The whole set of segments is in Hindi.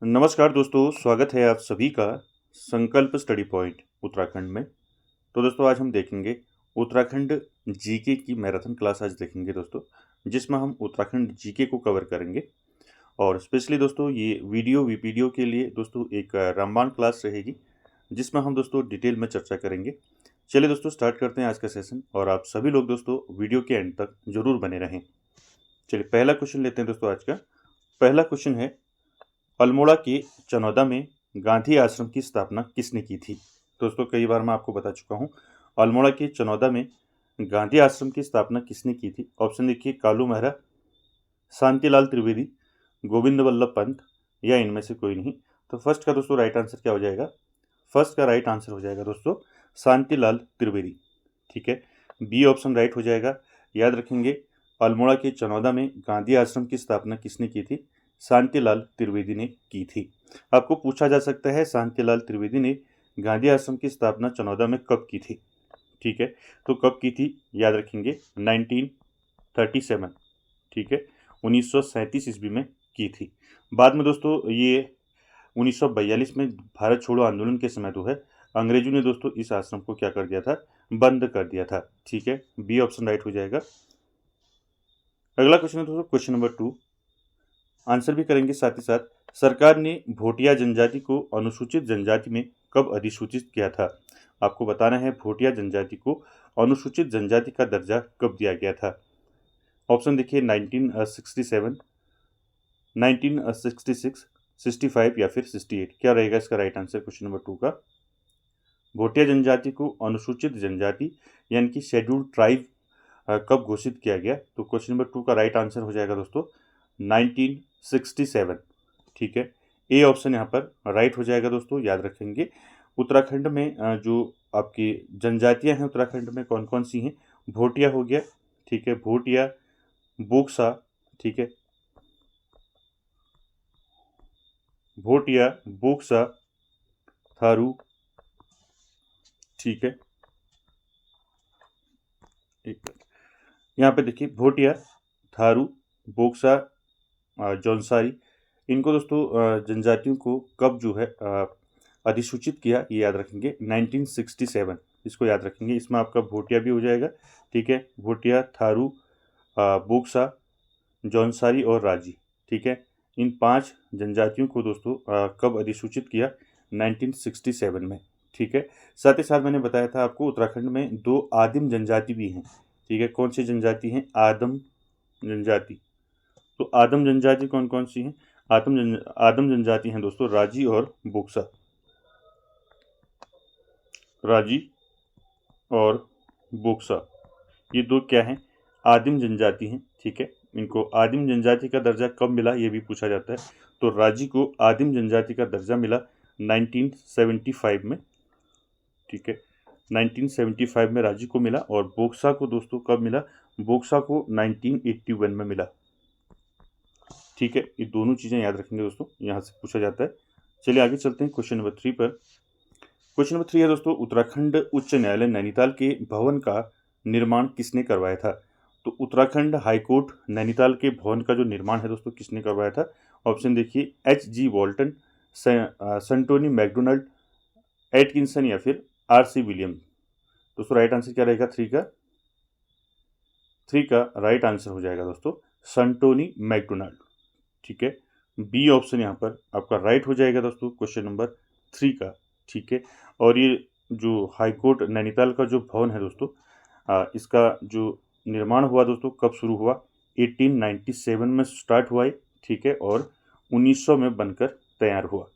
नमस्कार दोस्तों, स्वागत है आप सभी का संकल्प स्टडी पॉइंट उत्तराखंड में। तो दोस्तों आज हम देखेंगे उत्तराखंड जीके की मैराथन क्लास आज देखेंगे दोस्तों, जिसमें हम उत्तराखंड जीके को कवर करेंगे। और स्पेशली दोस्तों ये वीडियो के लिए दोस्तों एक रामबाण क्लास रहेगी, जिसमें हम दोस्तों डिटेल में चर्चा करेंगे। चलिए दोस्तों स्टार्ट करते हैं आज का सेशन, और आप सभी लोग दोस्तों वीडियो के एंड तक जरूर बने रहें। चलिए पहला क्वेश्चन लेते हैं दोस्तों। आज का पहला क्वेश्चन है, अल्मोड़ा के चनौदा में गांधी आश्रम की स्थापना किसने की थी। दोस्तों कई बार मैं आपको बता चुका हूँ, अल्मोड़ा के चनौदा में गांधी आश्रम की स्थापना किसने की थी। ऑप्शन देखिए, कालू मेहरा, शांतिलाल त्रिवेदी, गोविंद वल्लभ पंत, या इनमें से कोई नहीं। तो फर्स्ट का दोस्तों राइट आंसर क्या हो जाएगा? फर्स्ट का राइट आंसर हो जाएगा दोस्तों शांतिलाल त्रिवेदी। ठीक है, बी ऑप्शन राइट हो जाएगा। याद रखेंगे, अल्मोड़ा के चनौदा में गांधी आश्रम की स्थापना किसने की थी? शांतिलाल त्रिवेदी ने की थी। आपको पूछा जा सकता है, शांतिलाल त्रिवेदी ने गांधी आश्रम की स्थापना चनौदा में कब की थी? ठीक है, तो कब की थी याद रखेंगे, 1937। ठीक है, 1937 ईस्वी में की थी। बाद में दोस्तों ये 1942 में भारत छोड़ो आंदोलन के समय जो है अंग्रेजों ने दोस्तों इस आश्रम को क्या कर दिया था? बंद कर दिया था। ठीक है, बी ऑप्शन राइट हो जाएगा। अगला क्वेश्चन है दोस्तों, क्वेश्चन नंबर 2, आंसर भी करेंगे साथ ही साथ। सरकार ने भोटिया जनजाति को अनुसूचित जनजाति में कब अधिसूचित किया था? आपको बताना है भोटिया जनजाति को अनुसूचित जनजाति का दर्जा कब दिया गया था। ऑप्शन देखिए, 1967, 1966, 65 या फिर 68। क्या रहेगा इसका राइट आंसर क्वेश्चन नंबर 2 का? भोटिया जनजाति को अनुसूचित जनजाति यानी कि शेड्यूल्ड ट्राइब कब घोषित किया गया? तो क्वेश्चन नंबर 2 का राइट आंसर हो जाएगा दोस्तों 1967। ठीक है, ए ऑप्शन यहाँ पर राइट हो जाएगा दोस्तों। याद रखेंगे, उत्तराखंड में जो आपकी जनजातियां हैं उत्तराखंड में कौन कौन सी हैं? भोटिया हो गया, ठीक है, भोटिया, बोक्सा, ठीक है, भोटिया, बोक्सा, थारू, ठीक है, यहाँ पे देखिए भोटिया, थारू, बोक्सा, जौनसारी, इनको दोस्तों जनजातियों को कब जो है अधिसूचित किया, ये याद रखेंगे 1967। इसको याद रखेंगे, इसमें आपका भोटिया भी हो जाएगा। ठीक है, भोटिया, थारू, बोक्सा, जौनसारी और राजी। ठीक है, इन 5 जनजातियों को दोस्तों कब अधिसूचित किया? 1967 में। ठीक है, साथ ही साथ मैंने बताया था आपको उत्तराखंड में 2 आदिम जनजाति भी हैं। ठीक है, कौन सी जनजाति हैं? आदम जनजाति। तो आदम जनजाति कौन कौन सी हैं? आदम जनजाति हैं दोस्तों राजी और बोक्सा। राजी और बोक्सा, ये 2 क्या हैं? आदिम जनजाति हैं। ठीक है, इनको आदिम जनजाति का दर्जा कब मिला ये भी पूछा जाता है। तो राजी को आदिम जनजाति का दर्जा मिला 1975 में। ठीक है, 1975 में राजी को मिला। और बोक्सा को दोस्तों कब मिला? बोक्सा को 1981 में मिला। ठीक है, ये दोनों चीज़ें याद रखेंगे दोस्तों, यहाँ से पूछा जाता है। चलिए आगे चलते हैं क्वेश्चन नंबर 3 पर। क्वेश्चन नंबर 3 है दोस्तों, उत्तराखंड उच्च न्यायालय नैनीताल के भवन का निर्माण किसने करवाया था? तो उत्तराखंड हाईकोर्ट नैनीताल के भवन का जो निर्माण है दोस्तों किसने करवाया था? ऑप्शन देखिए, H.G. वॉल्टन, संटोनी मैकडोनल्ड, एटकिंसन या फिर R.C. विलियम। दोस्तों राइट आंसर क्या रहेगा? 3 का राइट आंसर हो जाएगा दोस्तों संटोनी मैकडोनल्ड। ठीक है, बी ऑप्शन यहाँ पर आपका राइट हो जाएगा दोस्तों क्वेश्चन नंबर 3 का। ठीक है, और ये जो हाईकोर्ट नैनीताल का जो भवन है दोस्तों, इसका जो निर्माण हुआ दोस्तों कब शुरू हुआ? 1897 में स्टार्ट हुआ है। ठीक है, और 1900 में बनकर तैयार हुआ।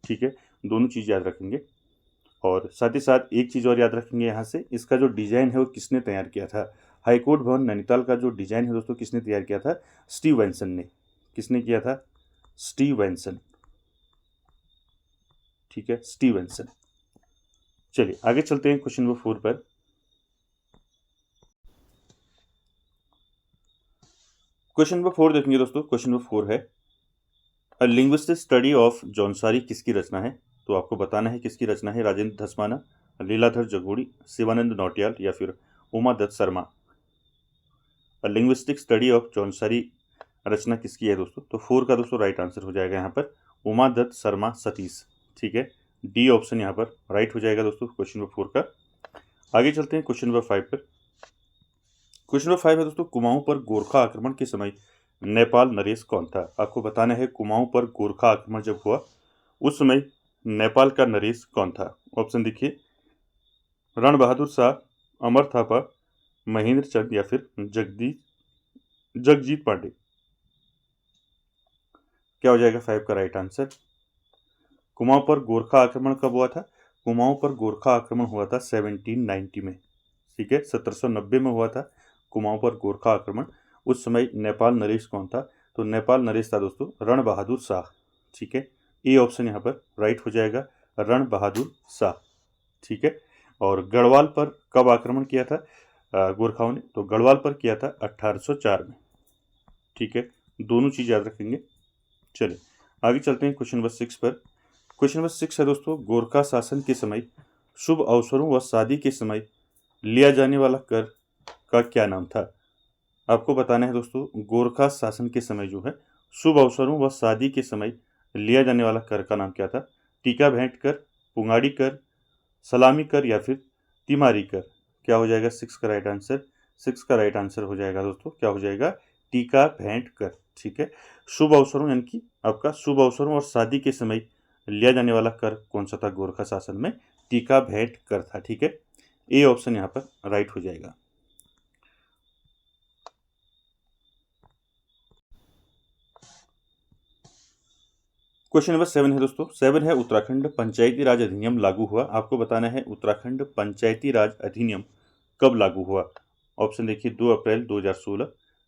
ठीक है, दोनों चीज़ याद रखेंगे। और साथ ही साथ एक चीज़ और याद रखेंगे यहाँ से, इसका जो डिज़ाइन है वो किसने तैयार किया था? हाईकोर्ट भवन नैनीताल का जो डिज़ाइन है दोस्तों किसने तैयार किया था? स्टीव वेंसन ने। किसने किया था? Steve Benson. ठीक है, स्टीव वेंसन। चलिए आगे चलते हैं क्वेश्चन नंबर 4 पर। क्वेश्चन नंबर 4 देखेंगे दोस्तों। क्वेश्चन नंबर 4 है, अ लिंग्विस्टिक स्टडी ऑफ जौनसारी किसकी रचना है? तो आपको बताना है किसकी रचना है। राजेंद्र धस्माना, लीलाधर जगोड़ी, शिवानंद नौटियाल या फिर उमा दत्त शर्मा। अ लिंग्विस्टिक स्टडी ऑफ जौनसारी रचना किसकी है दोस्तों? तो 4 का दोस्तों राइट आंसर हो जाएगा यहाँ पर उमादत्त शर्मा सतीश। ठीक है, डी ऑप्शन यहाँ पर राइट हो जाएगा दोस्तों क्वेश्चन नंबर 4 का। आगे चलते हैं क्वेश्चन नंबर 5 पर। क्वेश्चन नंबर 5 है दोस्तों, कुमाऊं पर गोरखा आक्रमण के समय नेपाल नरेश कौन था? आपको बताना है कुमाऊं पर गोरखा आक्रमण जब हुआ उस समय नेपाल का नरेश कौन था? ऑप्शन देखिए, रण बहादुर शाह, अमर थापा, महेंद्र चंद या फिर जगजीत पांडे। क्या हो जाएगा 5 का राइट आंसर? कुमाऊं पर गोरखा आक्रमण कब हुआ था? कुमाऊं पर गोरखा आक्रमण हुआ था 1790 में। ठीक है, 1790 में हुआ था कुमाऊं पर गोरखा आक्रमण। उस समय नेपाल नरेश कौन था? तो नेपाल नरेश था दोस्तों रण बहादुर शाह। ठीक है, ए ऑप्शन यहाँ पर राइट हो जाएगा, रण बहादुर शाह। ठीक है, और गढ़वाल पर कब आक्रमण किया था गोरखाओं ने? तो गढ़वाल पर किया था 1804 में। ठीक है, दोनों चीज याद रखेंगे। चलिए आगे चलते हैं क्वेश्चन नंबर 6 पर। क्वेश्चन नंबर 6 है दोस्तों, गोरखा शासन के समय शुभ अवसरों व शादी के समय लिया जाने वाला कर का क्या नाम था? आपको बताना है दोस्तों, गोरखा शासन के समय जो है शुभ अवसरों व शादी के समय लिया जाने वाला कर का नाम क्या था? टीका भेंट कर, पुंगाड़ी कर, सलामी कर या फिर तिमारी कर। क्या हो जाएगा 6 का राइट आंसर? 6 का राइट आंसर हो जाएगा दोस्तों, क्या हो जाएगा? टीका भेंट कर। ठीक है, शुभ अवसरों यानी कि आपका शुभ अवसरों और शादी के समय लिया जाने वाला कर कौन सा था गोरखा शासन में? टीका भेंट कर था। ठीक है, ए ऑप्शन यहाँ पर राइट हो जाएगा। क्वेश्चन नंबर 7 है दोस्तों, 7 है उत्तराखंड पंचायती राज अधिनियम लागू हुआ। आपको बताना है उत्तराखंड पंचायती राज अधिनियम कब लागू हुआ? ऑप्शन देखिए, 2 अप्रैल 2016,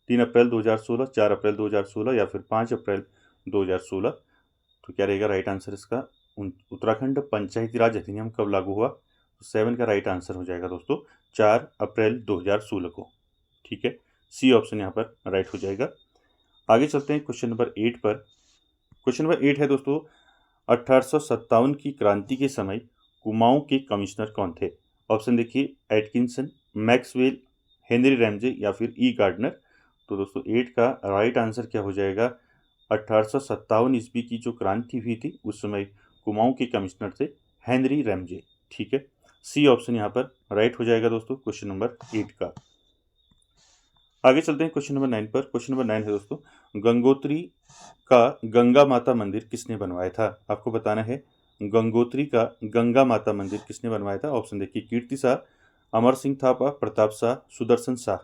3 अप्रैल 2016, 4 अप्रैल 2016 या फिर 5 अप्रैल 2016। तो क्या रहेगा राइट आंसर इसका? उत्तराखंड पंचायती राज अधिनियम कब लागू हुआ? तो 7 का राइट आंसर हो जाएगा दोस्तों 4 अप्रैल 2016 को। ठीक है, सी ऑप्शन यहाँ पर राइट हो जाएगा। आगे चलते हैं क्वेश्चन नंबर 8 पर। क्वेश्चन नंबर 8 है दोस्तों, 1857 की क्रांति के समय कुमाऊं के कमिश्नर कौन थे? ऑप्शन देखिए, एटकिंसन, मैक्सवेल, हेनरी रैमजे या फिर ई गार्डनर। तो दोस्तों 8 का राइट आंसर क्या हो जाएगा? 1857 ईस्वी की जो क्रांति हुई थी उस समय कुमाऊं के कमिश्नर थे हेनरी रैमजे। ठीक है, सी ऑप्शन यहाँ पर राइट हो जाएगा दोस्तों क्वेश्चन नंबर 8 का। आगे चलते हैं क्वेश्चन नंबर 9 पर। क्वेश्चन नंबर 9 है दोस्तों, गंगोत्री का गंगा माता मंदिर किसने बनवाया था? आपको बताना है गंगोत्री का गंगा माता मंदिर किसने बनवाया था? ऑप्शन देखिए, कीर्ति शाह, अमर सिंह थापा, प्रताप शाह, सुदर्शन शाह।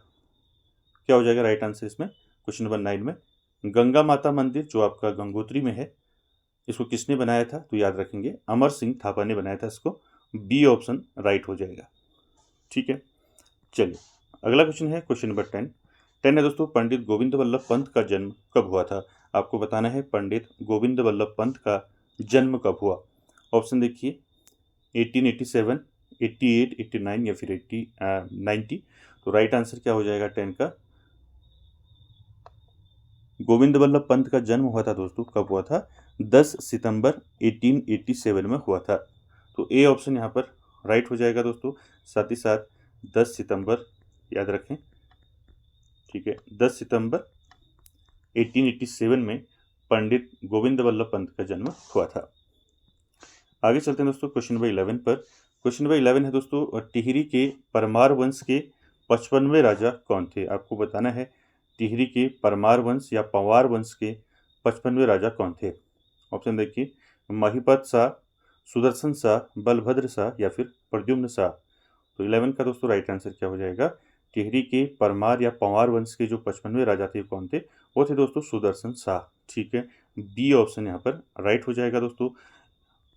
क्या हो जाएगा राइट आंसर इसमें क्वेश्चन नंबर 9 में? गंगा माता मंदिर जो आपका गंगोत्री में है इसको किसने बनाया था? तो याद रखेंगे अमर सिंह थापा ने बनाया था इसको। बी ऑप्शन राइट हो जाएगा। ठीक है, चलिए अगला क्वेश्चन है क्वेश्चन नंबर 10 है दोस्तों, पंडित गोविंद वल्लभ पंत का जन्म कब हुआ था? आपको बताना है पंडित गोविंद वल्लभ पंत का जन्म कब हुआ? ऑप्शन देखिए, 1887, 88, 89 या फिर 90। तो राइट आंसर क्या हो जाएगा 10 का? गोविंद वल्लभ पंत का जन्म हुआ था दोस्तों, कब हुआ था? 10 सितंबर 1887 में हुआ था। तो ए ऑप्शन यहाँ पर राइट हो जाएगा दोस्तों, साथ ही साथ 10 सितंबर याद रखें। ठीक है, 10 सितंबर 1887 में पंडित गोविंद वल्लभ पंत का जन्म हुआ था। आगे चलते हैं दोस्तों क्वेश्चन नंबर 11 पर। क्वेश्चन नंबर 11 है दोस्तों, टिहरी के परमार वंश के 55वें राजा कौन थे? आपको बताना है टिहरी के परमार वंश या पंवार वंश के 55वें राजा कौन थे? ऑप्शन देखिए, महिपत शाह, सुदर्शन शाह, बलभद्र शाह या फिर प्रद्युम्न शाह। तो 11 का दोस्तों राइट आंसर क्या हो जाएगा? टिहरी के परमार या पंवार वंश के जो 55वें राजा थे कौन थे? वो थे दोस्तों सुदर्शन शाह। ठीक है, बी ऑप्शन यहाँ पर राइट हो जाएगा दोस्तों।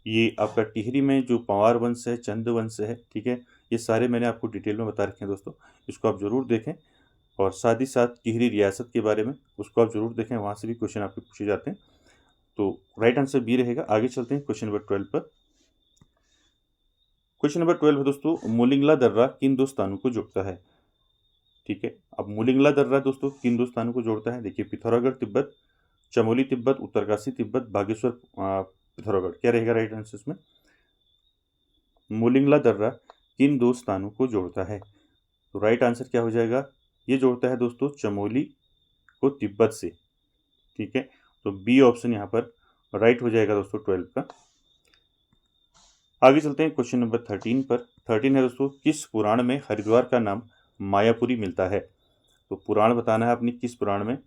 ये आपका टिहरी में जो पंवार वंश है, चंद वंश है, ठीक है, ये सारे मैंने आपको डिटेल में बता रखे हैं दोस्तों, इसको आप जरूर देखें। और साथ ही साथ टिहरी रियासत के बारे में उसको आप जरूर देखें, वहाँ से भी क्वेश्चन आपके पूछे जाते हैं। तो राइट आंसर बी रहेगा। आगे चलते हैं क्वेश्चन नंबर 12 पर। क्वेश्चन नंबर 12 है दोस्तों, मोलिंगला दर्रा किन दो स्थानों को जोड़ता है? ठीक है, अब मोलिंगला दर्रा दोस्तों किन दो स्थानों को जोड़ता है? देखिए, पिथौरागढ़ तिब्बत, चमोली तिब्बत, उत्तरकाशी तिब्बत, बागेश्वर पिथौरागढ़। क्या रहेगा राइट आंसर इसमें? मोलिंगला दर्रा किन दो स्थानों को जोड़ता है? तो राइट आंसर क्या हो जाएगा? ये जोड़ता है दोस्तों चमोली को तिब्बत से। ठीक है, तो बी ऑप्शन यहाँ पर राइट हो जाएगा दोस्तों 12 का। आगे चलते हैं क्वेश्चन नंबर 13 पर। 13 है दोस्तों, किस पुराण में हरिद्वार का नाम मायापुरी मिलता है? तो पुराण बताना है अपनी, किस पुराण में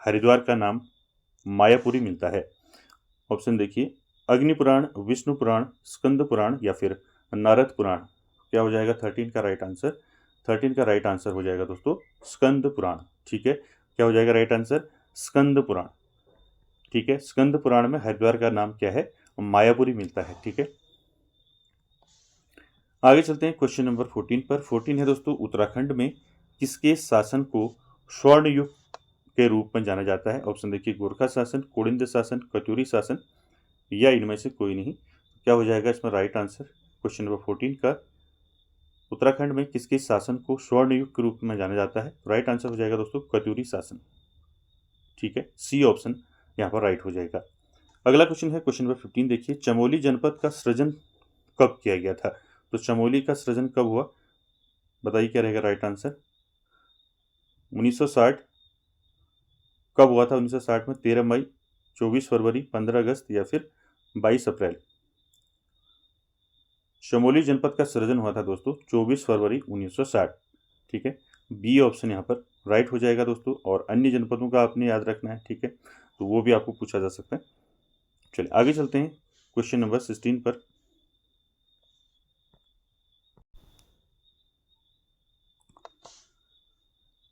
हरिद्वार का नाम मायापुरी मिलता है। ऑप्शन देखिए, अग्नि पुराण, विष्णु पुराण, स्कंद पुराण या फिर नारद पुराण। क्या हो जाएगा 13 का राइट आंसर? 13 का राइट आंसर हो जाएगा दोस्तों स्कंद पुराण। ठीक है, क्या हो जाएगा राइट आंसर? स्कंद पुराण। ठीक है, स्कंद पुराण में हरिद्वार का नाम क्या है? मायापुरी मिलता है। ठीक है, आगे चलते हैं क्वेश्चन नंबर 14 पर। 14 है दोस्तों, उत्तराखंड में किसके शासन को स्वर्ण युग के रूप में जाना जाता है? ऑप्शन देखिए, गोरखा शासन, कोलिंद शासन, कचूरी शासन या इनमें से कोई नहीं। क्या हो जाएगा इसमें राइट आंसर? क्वेश्चन नंबर 14 का उत्तराखंड में किसके शासन को स्वर्ण युग के रूप में जाना जाता है? राइट आंसर हो जाएगा दोस्तों कचूरी शासन। ठीक है, सी ऑप्शन यहाँ पर राइट हो जाएगा। अगला क्वेश्चन है क्वेश्चन नंबर 15 देखिए, चमोली जनपद का सृजन कब किया गया था? तो चमोली का सृजन कब हुआ? बताइए क्या रहेगा राइट आंसर? 1960। कब हुआ था 1960 में? 13 मई, 24 फरवरी, 15 अगस्त या फिर 22 अप्रैल। चमोली जनपद का सृजन हुआ था दोस्तों 24 फरवरी 1960। ठीक है, बी ऑप्शन यहाँ पर राइट हो जाएगा दोस्तों। और अन्य जनपदों का आपने याद रखना है। ठीक है, तो वो भी आपको पूछा जा सकता है। चलिए आगे चलते हैं क्वेश्चन नंबर 16 पर।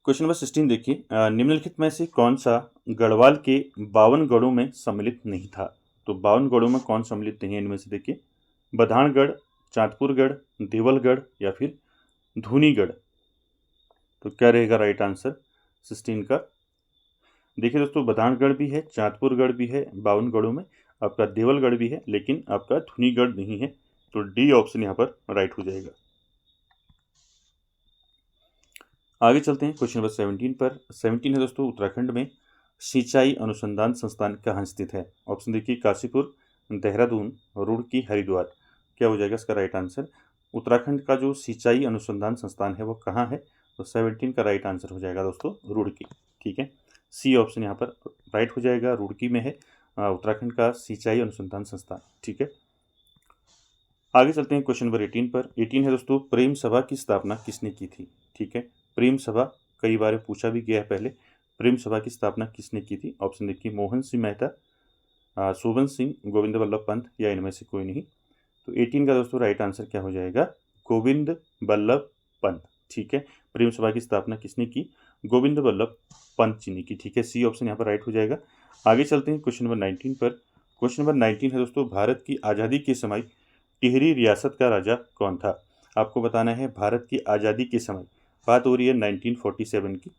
क्वेश्चन नंबर 16 देखिए, निम्नलिखित में से कौन सा गढ़वाल के 52 गढ़ों में सम्मिलित नहीं था? तो 52 गढ़ों में कौन सम्मिलित नहीं है इनमें से? देखिए, बधानगढ़, चांदपुरगढ़, देवलगढ़ या फिर धूनीगढ़। तो क्या रहेगा राइट आंसर 16 का? देखिए दोस्तों, बधानगढ़ भी है, चांदपुरगढ़ भी है 52 गढ़ों में, आपका देवलगढ़ भी है, लेकिन आपका धूनीगढ़ नहीं है। तो डी ऑप्शन यहाँ पर राइट हो जाएगा। आगे चलते हैं क्वेश्चन नंबर 17 पर। 17 है दोस्तों, उत्तराखंड में सिंचाई अनुसंधान संस्थान कहाँ स्थित है? ऑप्शन देखिए, काशीपुर, देहरादून, रुड़की, हरिद्वार। क्या हो जाएगा इसका राइट आंसर? उत्तराखंड का जो सिंचाई अनुसंधान संस्थान है वो कहाँ है? तो 17 का राइट आंसर हो जाएगा दोस्तों रुड़की। ठीक है, सी ऑप्शन यहाँ पर राइट हो जाएगा, रुड़की में है उत्तराखंड का सिंचाई अनुसंधान संस्थान। ठीक है, आगे चलते हैं क्वेश्चन नंबर 18 पर। 18 है दोस्तों, प्रेम सभा की स्थापना किसने की थी? ठीक है, प्रेम सभा कई बार पूछा भी गया है पहले। प्रेम सभा की स्थापना किसने की थी? ऑप्शन देखिए, मोहन सिंह मेहता, शोभन सिंह, गोविंद वल्लभ पंत या इनमें से कोई नहीं। तो 18 का दोस्तों राइट आंसर क्या हो जाएगा? गोविंद वल्लभ पंत। ठीक है, प्रेम सभा की स्थापना किसने की? गोविंद वल्लभ पंत जी ने की। ठीक है, सी ऑप्शन यहाँ पर राइट हो जाएगा। आगे चलते हैं क्वेश्चन नंबर 19 पर। क्वेश्चन नंबर 19 है दोस्तों, भारत की आज़ादी के समय टिहरी रियासत का राजा कौन था? आपको बताना है भारत की आज़ादी के समय, बात हो रही है 1947 की।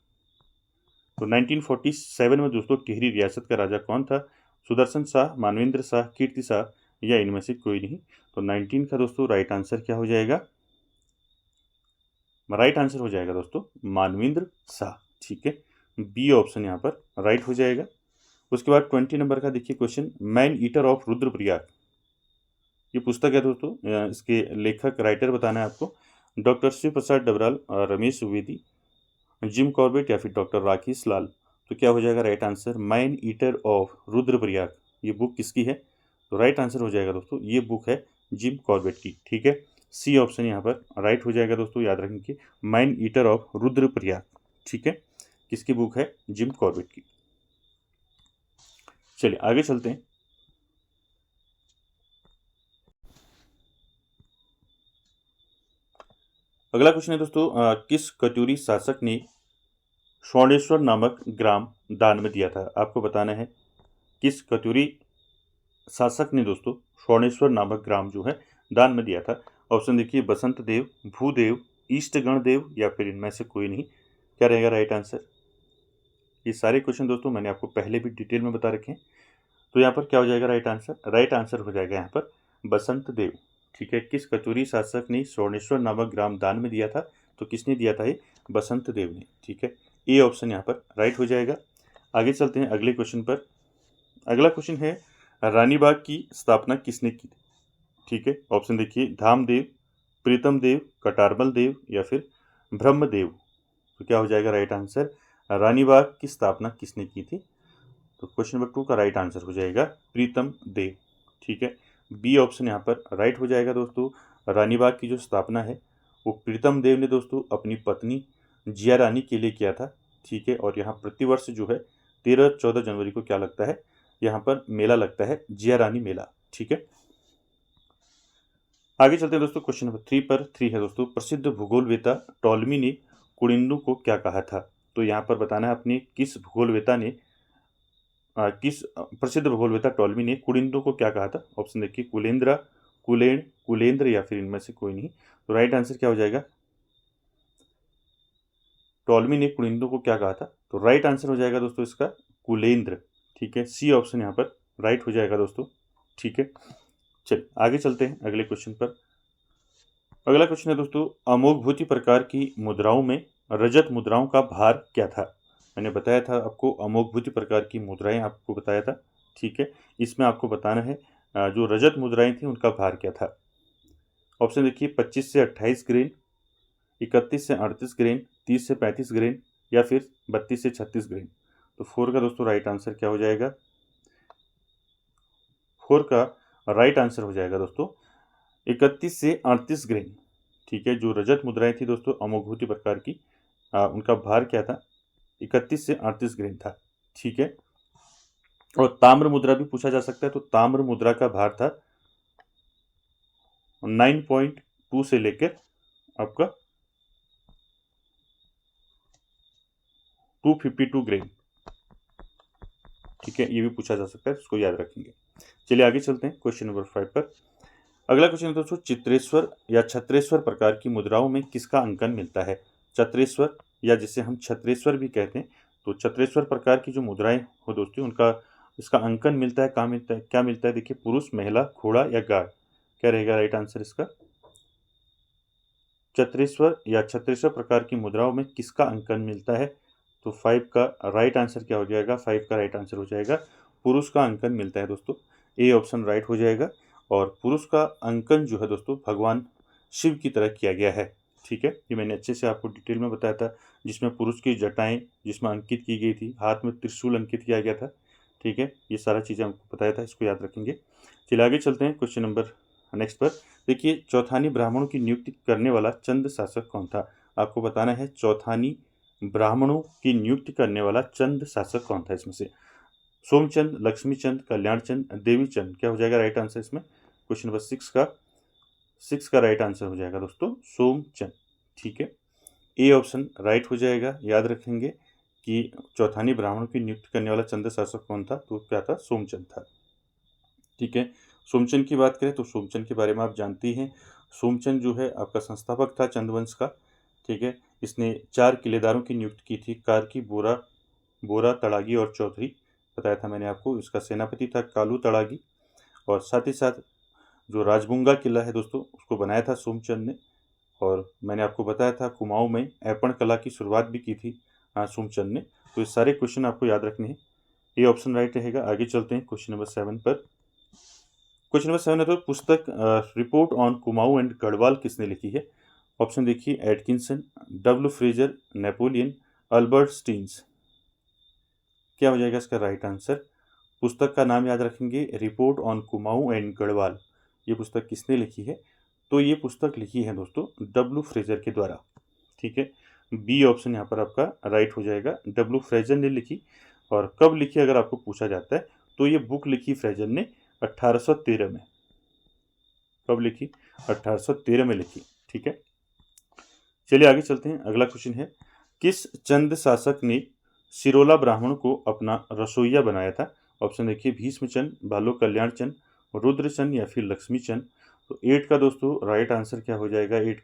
तो 1947 में दोस्तों टिहरी रियासत का राजा कौन था? सुदर्शन शाह, मानवेंद्र शाह, कीर्ति शाह या इनमें से कोई नहीं। तो 19 का दोस्तों राइट आंसर क्या हो जाएगा? राइट आंसर हो जाएगा दोस्तों मानवेंद्र शाह। ठीक है, बी ऑप्शन यहाँ पर राइट हो जाएगा। उसके बाद 20 नंबर का देखिए question, man eater of Rudraprayag. ये पुस्तक है दोस्तों, इसके लेखक राइटर बताना है आपको। डॉक्टर शिव प्रसाद डबराल, रमेश द्विवेदी, जिम कॉर्बेट या फिर डॉक्टर राकेश लाल। तो क्या हो जाएगा right answer? Man eater of Rudraprayag. ये बुक किसकी है? तो राइट आंसर हो जाएगा दोस्तों, ये बुक है जिम कॉर्बेट की। ठीक है, सी ऑप्शन यहाँ पर राइट हो जाएगा दोस्तों, याद रखेंगे मैन ईटर ऑफ रुद्रप्रयाग। ठीक है, किसकी बुक है? जिम कॉर्बेट की। चलिए आगे चलते हैं। अगला क्वेश्चन है दोस्तों, किस कचूरी शासक ने स्वर्णेश्वर नामक ग्राम दान में दिया था? आपको बताना है किस कचूरी शासक ने दोस्तों स्वर्णेश्वर नामक ग्राम जो है दान में दिया था। ऑप्शन देखिए, बसंत देव, भूदेव, ईष्टगण देव या फिर इनमें से कोई नहीं। क्या रहेगा राइट आंसर? ये सारे क्वेश्चन दोस्तों मैंने आपको पहले भी डिटेल में बता रखे हैं। तो यहाँ पर क्या हो जाएगा राइट आंसर? राइट आंसर हो जाएगा यहाँ पर बसंत देव। ठीक है, किस कचूरी शासक ने स्वर्णेश्वर नामक ग्राम दान में दिया था? तो किसने दिया था? ये बसंत देव ने। ठीक है, ए ऑप्शन यहाँ पर राइट हो जाएगा। आगे चलते हैं अगले क्वेश्चन पर। अगला क्वेश्चन है, रानी बाग की स्थापना किसने की थी? ठीक है, ऑप्शन देखिए, धामदेव, प्रीतम देव, कटारमल देव या फिर ब्रह्मदेव। तो क्या हो जाएगा राइट आंसर? रानी बाग की स्थापना किसने की थी? तो क्वेश्चन नंबर 2 का राइट आंसर हो जाएगा प्रीतम देव। ठीक है, बी ऑप्शन यहाँ पर राइट हो जाएगा दोस्तों। रानी बाग की जो स्थापना है वो प्रीतम देव ने दोस्तों अपनी पत्नी जिया रानी के लिए किया था। ठीक है, और यहाँ प्रतिवर्ष जो है 13-14 जनवरी को क्या लगता है, यहाँ पर मेला लगता है, जिया रानी मेला। ठीक है, आगे चलते हैं दोस्तों। क्वेश्चन नंबर 3 पर 3 है दोस्तों, प्रसिद्ध भूगोलवेता टॉलमी ने कुनिंदु को क्या कहा था। तो यहाँ पर बताना है अपने किस भूगोलवेता ने प्रसिद्ध भूगोलवेता टॉलमी ने कुनिंदु को क्या कहा था। ऑप्शन देखिए, कुलेंद्रा, कुलेन, कुलेंद्र या फिर इनमें से कोई नहीं। तो राइट आंसर क्या हो जाएगा, टॉलमी ने कुनिंदु को क्या कहा था। तो राइट आंसर हो जाएगा दोस्तों इसका कुलेंद्र। ठीक है, सी ऑप्शन यहाँ पर राइट हो जाएगा दोस्तों। ठीक है, चलिए आगे चलते हैं अगले क्वेश्चन पर। अगला क्वेश्चन है दोस्तों, अमोघभूति प्रकार की मुद्राओं में रजत मुद्राओं का भार क्या था। मैंने बताया था आपको अमोघभूति प्रकार की मुद्राएं आपको बताया था। ठीक है, इसमें आपको बताना है जो रजत मुद्राएं थी उनका भार क्या था। ऑप्शन देखिए, 25 से 28 ग्रेन, 31 से 38 ग्रेन, 30 से 35 ग्रेन या फिर 32 से 36 ग्रेन। तो 4 का दोस्तों राइट आंसर क्या हो जाएगा, 4 का राइट आंसर हो जाएगा दोस्तों 31 से 38 ग्रेन। ठीक है, जो रजत मुद्राएं थी दोस्तों अमोघभूति प्रकार की, उनका भार क्या था, 31 से 38 ग्रेन था। ठीक है, और ताम्र मुद्रा भी पूछा जा सकता है। तो ताम्र मुद्रा का भार था 9.2 से लेकर आपका 252 ग्रेन। ठीक है, ये भी पूछा जा सकता है, इसको याद रखेंगे। चलिए आगे चलते हैं क्वेश्चन नंबर 5 पर। अगला क्वेश्चन है दोस्तों, चित्रेश्वर या छत्रेश्वर प्रकार की मुद्राओं में किसका अंकन मिलता है। छत्रेश्वर या जिसे हम छत्रेश्वर भी कहते हैं, तो छत्रेश्वर प्रकार की जो मुद्राएं हो दोस्तों उनका इसका अंकन मिलता है, कहाँ मिलता है, क्या मिलता है। देखिए, पुरुष, महिला, घोड़ा या गाय, क्या रहेगा राइट आंसर इसका। छत्रेश्वर या छत्रेश्वर प्रकार की मुद्राओं में किसका अंकन मिलता है। तो 5 का राइट आंसर क्या हो जाएगा, 5 का राइट आंसर हो जाएगा पुरुष का अंकन मिलता है दोस्तों। ए ऑप्शन राइट हो जाएगा। और पुरुष का अंकन जो है दोस्तों भगवान शिव की तरह किया गया है। ठीक है, ये मैंने अच्छे से आपको डिटेल में बताया था, जिसमें पुरुष की जटाएं जिसमें अंकित की गई थी, हाथ में त्रिशूल अंकित किया गया था। ठीक है, ये सारा चीज़ें आपको बताया था, इसको याद रखेंगे। चलिए आगे चलते हैं क्वेश्चन नंबर नेक्स्ट पर। देखिए, चौथानी ब्राह्मणों की नियुक्ति करने वाला चंद शासक कौन था। आपको बताना है चौथानी ब्राह्मणों की नियुक्ति करने वाला चंद शासक कौन था। इसमें से सोमचंद, लक्ष्मीचंद, कल्याणचंद, देवीचंद, क्या हो जाएगा राइट आंसर इसमें। क्वेश्चन नंबर 6 का राइट आंसर हो जाएगा दोस्तों सोमचंद। ठीक है, ए ऑप्शन राइट हो जाएगा। याद रखेंगे कि चौथानी ब्राह्मणों की नियुक्ति करने वाला चंद शासक कौन था, तो क्या था, सोमचंद था। ठीक है, सोमचंद की बात करें तो सोमचंद के बारे में आप जानते ही हैं। सोमचंद जो है आपका संस्थापक था चंदवंश का। ठीक है, इसने 4 किलेदारों की नियुक्ति की थी, कार्की, बोरा, तड़ागी और चौधरी। बताया था मैंने आपको। इसका सेनापति था कालू तड़ागी। और साथ ही साथ जो राजबुंगा किला है दोस्तों उसको बनाया था सोमचंद ने। और मैंने आपको बताया था कुमाऊं में ऐपण कला की शुरुआत भी की थी सोमचंद ने। तो ये सारे क्वेश्चन आपको याद रखने हैं। ये ऑप्शन राइट रहेगा। आगे चलते हैं क्वेश्चन नंबर 7 पर। क्वेश्चन नंबर 7 है तो पुस्तक report on Kumaon and Garhwal किसने लिखी है। ऑप्शन देखिए, Atkinson, W Fraser, Napoleon, Albert Steins. क्या हो जाएगा इसका राइट आंसर। पुस्तक का नाम याद रखेंगे, report on Kumaon and Garhwal. ये पुस्तक किसने लिखी है, तो ये पुस्तक लिखी है दोस्तों डब्ल्यू फ्रेजर के द्वारा। ठीक है, बी ऑप्शन यहाँ पर आपका राइट हो जाएगा, डब्ल्यू फ्रेजर ने लिखी। और कब लिखी अगर आपको पूछा जाता है तो ये बुक लिखी फ्रेजर ने 1813 में। कब लिखी, 1813 में लिखी। ठीक है, चलिए आगे चलते हैं। अगला क्वेश्चन है, किस चंद शासक ने सिरोला ब्राह्मण को अपना रसोइया बनाया था। ऑप्शन देखिए, भीष्मचंद, बालो कल्याणचंद, रुद्रचंद या फिर लक्ष्मीचंद। तो 8 का दोस्तों राइट आंसर क्या हो जाएगा, 8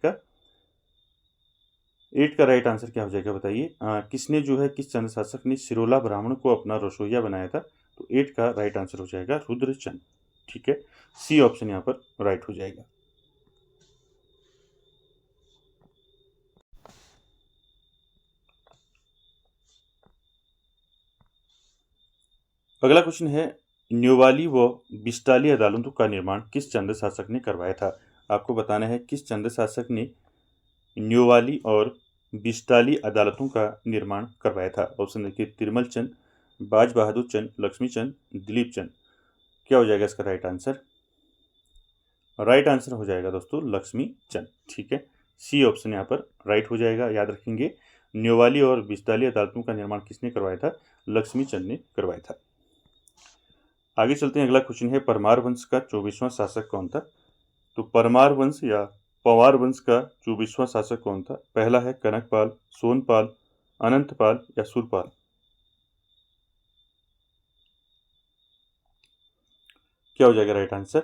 का राइट आंसर क्या हो जाएगा बताइए। किसने जो है, किस चंद शासक ने सिरोला ब्राह्मण को अपना रसोइया बनाया था। तो 8 का राइट आंसर हो जाएगा रुद्रचंद। ठीक है, सी ऑप्शन यहाँ पर राइट हो जाएगा। अगला क्वेश्चन है, न्योवाली व बिस्टाली अदालतों का निर्माण किस चंद शासक ने करवाया था। आपको बताना है किस चंद शासक ने न्योवाली और बिस्टाली अदालतों का निर्माण करवाया था। ऑप्शन देखिए, तिरमल चंद, बाज बहादुर चंद, लक्ष्मी चंद, दिलीप चंद। क्या हो जाएगा इसका राइट आंसर? राइट आंसर हो जाएगा दोस्तों लक्ष्मी चंद। ठीक है, सी ऑप्शन यहाँ पर राइट हो जाएगा। याद रखेंगे, न्योवाली और बिस्ताली अदालतों का निर्माण किसने करवाया था? लक्ष्मी चंद ने करवाया था। आगे चलते हैं, अगला क्वेश्चन है परमार वंश का 24वां शासक कौन था? तो परमार वंश या पंवार वंश का 24वां शासक कौन था? पहला है कनकपाल, सोनपाल, अनंतपाल या सूरपाल। क्या हो जाएगा राइट आंसर?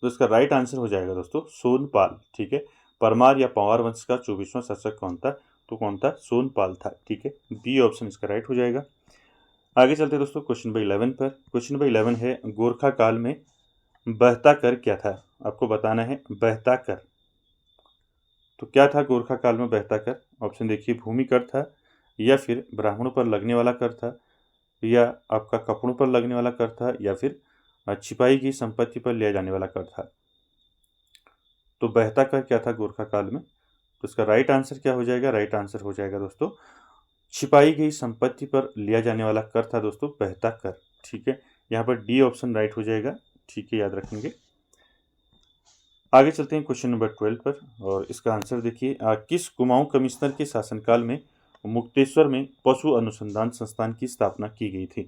तो इसका राइट आंसर हो जाएगा दोस्तों सोनपाल। ठीक है, परमार या पंवार वंश का 24वां शासक कौन था? तो कौन था? सोनपाल था। ठीक है, बी ऑप्शन इसका राइट हो जाएगा। आगे चलते हैं दोस्तों क्वेश्चन नंबर 11 पर। क्वेश्चन नंबर 11 है गोरखा काल में बहता कर क्या था? आपको बताना है बहता कर। तो क्या था गोरखा काल में बहता कर? ऑप्शन देखिए, भूमि कर था, या फिर ब्राह्मणों पर लगने वाला कर था, या आपका कपड़ों पर लगने वाला कर था, या फिर छिपाई गई संपत्ति पर लिया जाने वाला कर था। तो बहता कर क्या था गोरखा काल में? तो इसका राइट आंसर क्या हो जाएगा? राइट आंसर हो जाएगा दोस्तों छिपाई गई संपत्ति पर लिया जाने वाला कर था दोस्तों बहता कर। ठीक है, यहाँ पर डी ऑप्शन राइट हो जाएगा। ठीक है, याद रखेंगे। आगे चलते हैं क्वेश्चन नंबर 12 पर, और इसका आंसर देखिए, किस कुमाऊं कमिश्नर के शासनकाल में मुक्तेश्वर में पशु अनुसंधान संस्थान की स्थापना की गई थी?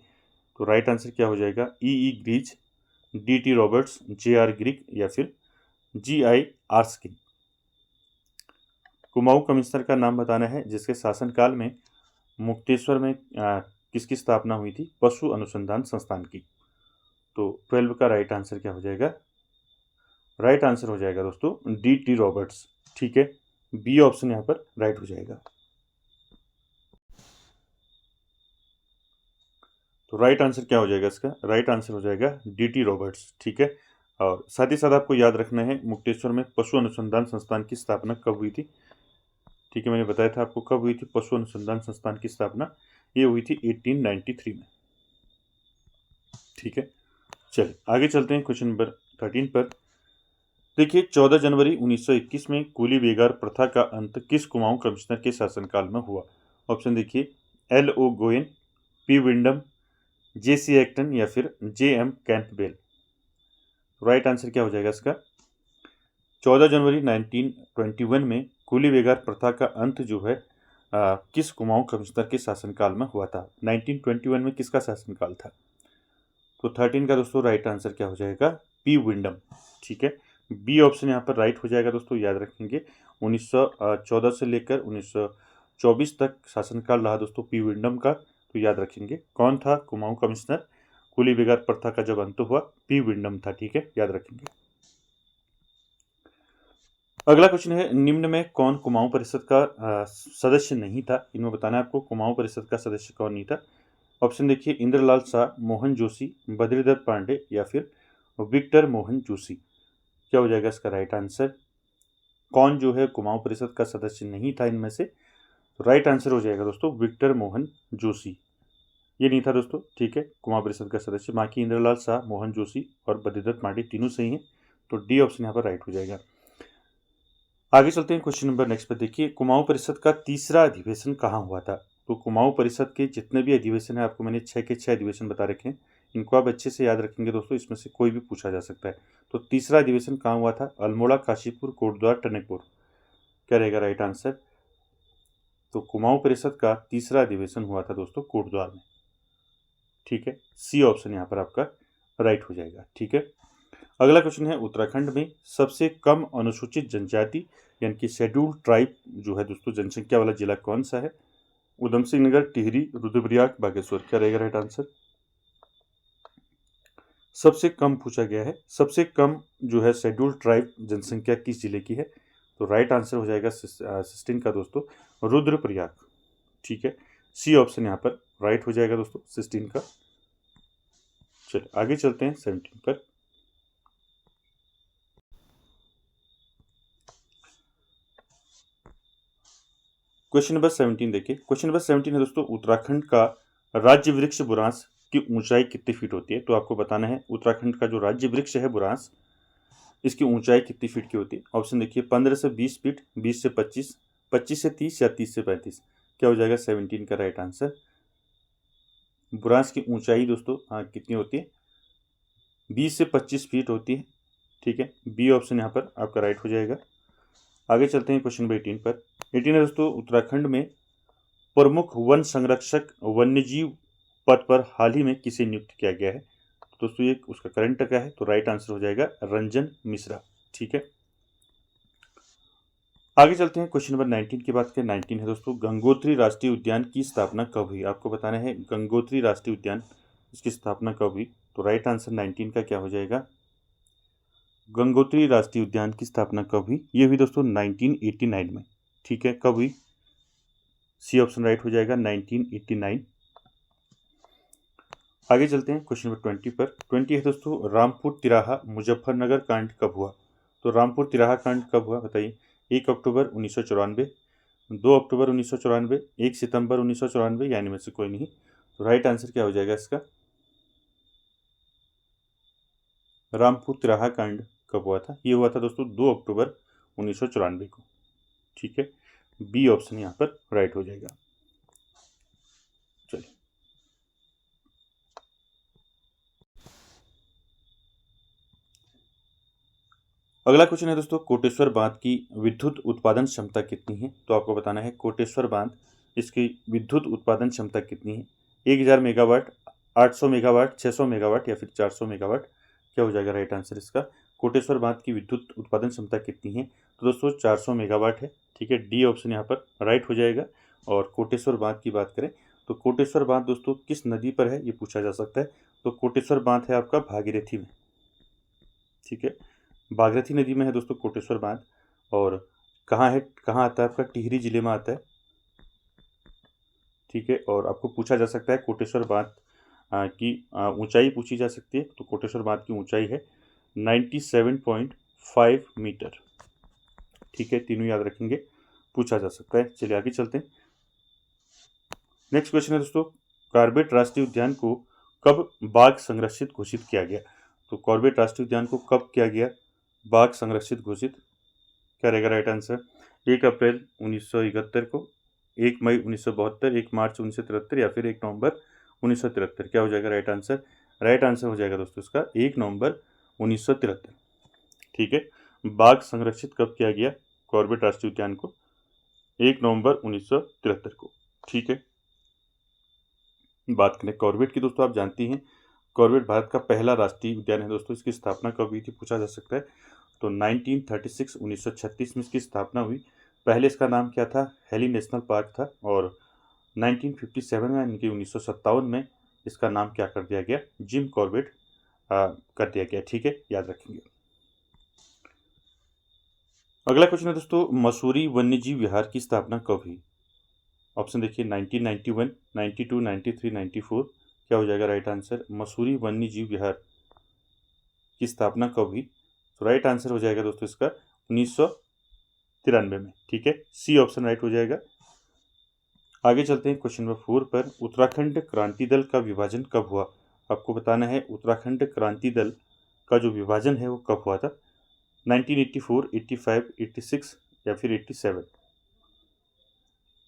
तो राइट आंसर क्या हो जाएगा? E Greaves, D T Roberts, J R Grick या फिर जी आई आर्स्किन। कुमाऊं कमिश्नर का नाम बताना है जिसके शासनकाल में मुक्तेश्वर में किसकी स्थापना हुई थी? पशु अनुसंधान संस्थान की। तो 12 का राइट आंसर क्या हो जाएगा? राइट आंसर हो जाएगा दोस्तों डी टी रॉबर्ट्स। ठीक है, बी ऑप्शन यहाँ पर राइट हो जाएगा। तो राइट आंसर क्या हो जाएगा इसका? राइट आंसर हो जाएगा डी टी रॉबर्ट्स। ठीक है, और साथ ही साथ आपको याद रखना है मुक्तेश्वर में पशु अनुसंधान संस्थान की स्थापना कब हुई थी? ठीक है, मैंने बताया था आपको कब हुई थी पशु अनुसंधान संस्थान की स्थापना। ये हुई थी 1893 में। ठीक है, चलिए आगे चलते हैं क्वेश्चन नंबर 13 पर। देखिए, 14 जनवरी 1921 में कूली बेगार प्रथा का अंत किस कुमाऊं कमिश्नर के शासनकाल में हुआ? ऑप्शन देखिए, एल ओ गोयन, पी विंडम, जे सी एक्टन या फिर जे एम कैंपबेल। राइट आंसर क्या हो जाएगा इसका? 14 जनवरी 1921 में कूली बेगार प्रथा का अंत जो है किस कुमाऊं कमिश्नर के शासनकाल में हुआ था? 1921 में किसका शासनकाल था? तो 13 का दोस्तों राइट आंसर क्या हो जाएगा? पी विंडम। ठीक है, बी ऑप्शन यहाँ पर राइट हो जाएगा दोस्तों। याद रखेंगे 1914 से लेकर 1924 तक शासनकाल रहा दोस्तों पी विंडम का। तो याद रखेंगे कौन था कुमाऊं कमिश्नर? कुली बेगार प्रथा का जब अंत हुआ पी विंडम था। ठीक है, याद रखेंगे। अगला क्वेश्चन है, निम्न में कौन कुमाऊं परिषद का सदस्य नहीं था? इनमें बताना है आपको कुमाऊं परिषद का सदस्य कौन नहीं था। ऑप्शन देखिए, इंद्रलाल शाह, मोहन जोशी, बद्रीदत्त पांडे या फिर विक्टर मोहन जोशी। क्या हो जाएगा इसका राइट आंसर? कौन जो है कुमाऊं परिषद का सदस्य नहीं था इनमें से? राइट आंसर हो जाएगा दोस्तों विक्टर मोहन जोशी। ये नहीं था दोस्तों। ठीक है, कुमाऊं परिषद का सदस्य बाकी इंद्रलाल शाह, मोहन जोशी और बद्रीदत्त पांडे तीनों सही हैं। तो डी ऑप्शन यहाँ पर राइट हो जाएगा। आगे चलते हैं क्वेश्चन नंबर नेक्स्ट पर। देखिए, कुमाऊं परिषद का तीसरा अधिवेशन कहाँ हुआ था? तो कुमाऊं परिषद के जितने भी अधिवेशन है आपको मैंने 6 के 6 अधिवेशन बता रखे हैं। इनको आप अच्छे से याद रखेंगे दोस्तों, इसमें से कोई भी पूछा जा सकता है। तो तीसरा अधिवेशन कहाँ हुआ था? अल्मोड़ा, काशीपुर, कोटद्वार, टनकपुर। क्या रहेगा राइट आंसर? तो कुमाऊं परिषद का तीसरा अधिवेशन हुआ था दोस्तों कोटद्वार में। ठीक है, सी ऑप्शन यहाँ पर आपका राइट हो जाएगा। ठीक है, अगला क्वेश्चन है, उत्तराखंड में सबसे कम अनुसूचित जनजाति यानी कि शेड्यूल्ड ट्राइब जो है दोस्तों जनसंख्या वाला जिला कौन सा है? उधम सिंह नगर, टिहरी, रुद्रप्रयाग, बागेश्वर। क्या रहेगा राइट आंसर? सबसे कम पूछा गया है, सबसे कम जो है शेड्यूल्ड ट्राइब जनसंख्या किस जिले की है? तो राइट आंसर हो जाएगा 16 का दोस्तों रुद्रप्रयाग। ठीक है, सी ऑप्शन यहाँ पर राइट हो जाएगा दोस्तों 16 का। चलिए आगे चलते हैं 17 पर। क्वेश्चन नंबर 17 देखिए, क्वेश्चन नंबर 17 है दोस्तों, उत्तराखंड का राज्य वृक्ष बुरांस की ऊंचाई कितनी फीट होती है? तो आपको बताना है उत्तराखंड का जो राज्य वृक्ष है बुरांस, इसकी ऊंचाई कितनी फीट की होती है? ऑप्शन देखिए, 15 से 20 फीट, 20 से 25, 25 से 30 या 30 से 35। क्या हो जाएगा 17 का राइट आंसर? बुरांस की ऊंचाई दोस्तों कितनी होती है? 20 से 25 फीट होती है। ठीक है, बी ऑप्शन यहाँ पर आपका राइट हो जाएगा। आगे चलते हैं क्वेश्चन नंबर 18 पर। 18 है दोस्तों, उत्तराखंड में प्रमुख वन संरक्षक वन्यजीव पद पर हाल ही में किसे नियुक्त किया गया है? तो दोस्तों ये उसका करंट क्या है? तो राइट आंसर हो जाएगा रंजन मिश्रा। ठीक है, आगे चलते हैं क्वेश्चन नंबर 19 की बात करें। 19 है दोस्तों, गंगोत्री राष्ट्रीय उद्यान की स्थापना कब हुई? आपको बताना है गंगोत्री राष्ट्रीय उद्यान इसकी स्थापना कब हुई। तो राइट आंसर 19 का क्या हो जाएगा? गंगोत्री राष्ट्रीय उद्यान की स्थापना कब हुई? ये हुई दोस्तों 1989 में। ठीक है, कब हुई? सी ऑप्शन राइट हो जाएगा 1989। आगे चलते हैं क्वेश्चन नंबर 20 पर। 20 है दोस्तों, रामपुर तिराहा मुजफ्फरनगर कांड कब हुआ? तो रामपुर तिराहा कांड कब हुआ बताइए? 1 अक्टूबर 1994, 2 अक्टूबर 1994, 1 सितंबर 1994, यानी में से कोई नहीं। तो राइट आंसर क्या हो जाएगा इसका? रामपुर तिराहा कांड कब हुआ था? ये हुआ था दोस्तों 2 अक्टूबर 1994 को। ठीक है, बी ऑप्शन यहाँ पर राइट हो जाएगा। चलिए, अगला क्वेश्चन है दोस्तों, कोटेश्वर बांध की विद्युत उत्पादन क्षमता कितनी है? तो आपको बताना है कोटेश्वर बांध इसकी विद्युत उत्पादन क्षमता कितनी है। 1000 मेगावाट, 800 मेगावाट, 600 मेगावाट या फिर 400 मेगावाट? क्या हो जाएगा राइट आंसर इसका? कोटेश्वर बांध की विद्युत उत्पादन क्षमता कितनी है? तो दोस्तों 400 मेगावाट है। ठीक है, डी ऑप्शन यहाँ पर राइट हो जाएगा। और कोटेश्वर बांध की बात करें तो कोटेश्वर बांध दोस्तों किस नदी पर है, ये पूछा जा सकता है। तो कोटेश्वर बांध है आपका भागीरथी में। ठीक है, भागीरथी नदी में है दोस्तों कोटेश्वर बांध। और कहाँ है, कहाँ आता है आपका? टिहरी जिले में आता है। ठीक है, और आपको पूछा जा सकता है कोटेश्वर बांध की ऊंचाई पूछी जा सकती है। तो कोटेश्वर बांध की ऊंचाई है 97.5 मीटर। ठीक है, तीनों याद रखेंगे, पूछा जा सकता है। चलिए आगे चलते हैं। नेक्स्ट क्वेश्चन है दोस्तों, कॉर्बेट राष्ट्रीय उद्यान को कब बाघ संरक्षित घोषित किया गया? तो कॉर्बेट राष्ट्रीय उद्यान को कब किया गया बाघ संरक्षित घोषित? क्या रहेगा राइट आंसर? 1 अप्रैल 1971 को, 1 मई 1972, 1 मार्च 1973 या फिर 1 नवंबर 1973? क्या हो जाएगा राइट आंसर? राइट आंसर हो जाएगा दोस्तों इसका 1 नवंबर 1973। ठीक है, बाघ संरक्षित कब किया गया कॉर्बेट राष्ट्रीय उद्यान को? 1 नवंबर 1973 को। ठीक है, बात करें कॉर्बेट की दोस्तों, आप जानती हैं कॉर्बेट भारत का पहला राष्ट्रीय उद्यान है दोस्तों। इसकी स्थापना कब हुई थी पूछा जा सकता है। तो 1936 में इसकी स्थापना हुई। पहले इसका नाम क्या था? हेली नेशनल पार्क था। और 1957 में यानी कि 1957 में इसका नाम क्या कर दिया गया? जिम कॉर्बेट कर दिया गया। ठीक है, याद रखेंगे। अगला क्वेश्चन है दोस्तों, मसूरी वन्यजीव विहार की स्थापना कब हुई? ऑप्शन देखिए 1991, 92, 93, 94। क्या हो जाएगा राइट आंसर? मसूरी वन्यजीव विहार की स्थापना कब हुई? तो राइट आंसर हो जाएगा दोस्तों इसका 1993 में। ठीक है, सी ऑप्शन राइट हो जाएगा। आगे चलते हैं क्वेश्चन नंबर 4 पर। उत्तराखंड क्रांति दल का विभाजन कब हुआ? आपको बताना है उत्तराखंड क्रांति दल का जो विभाजन है वो कब हुआ था। 1984, 85, 86 या फिर 87?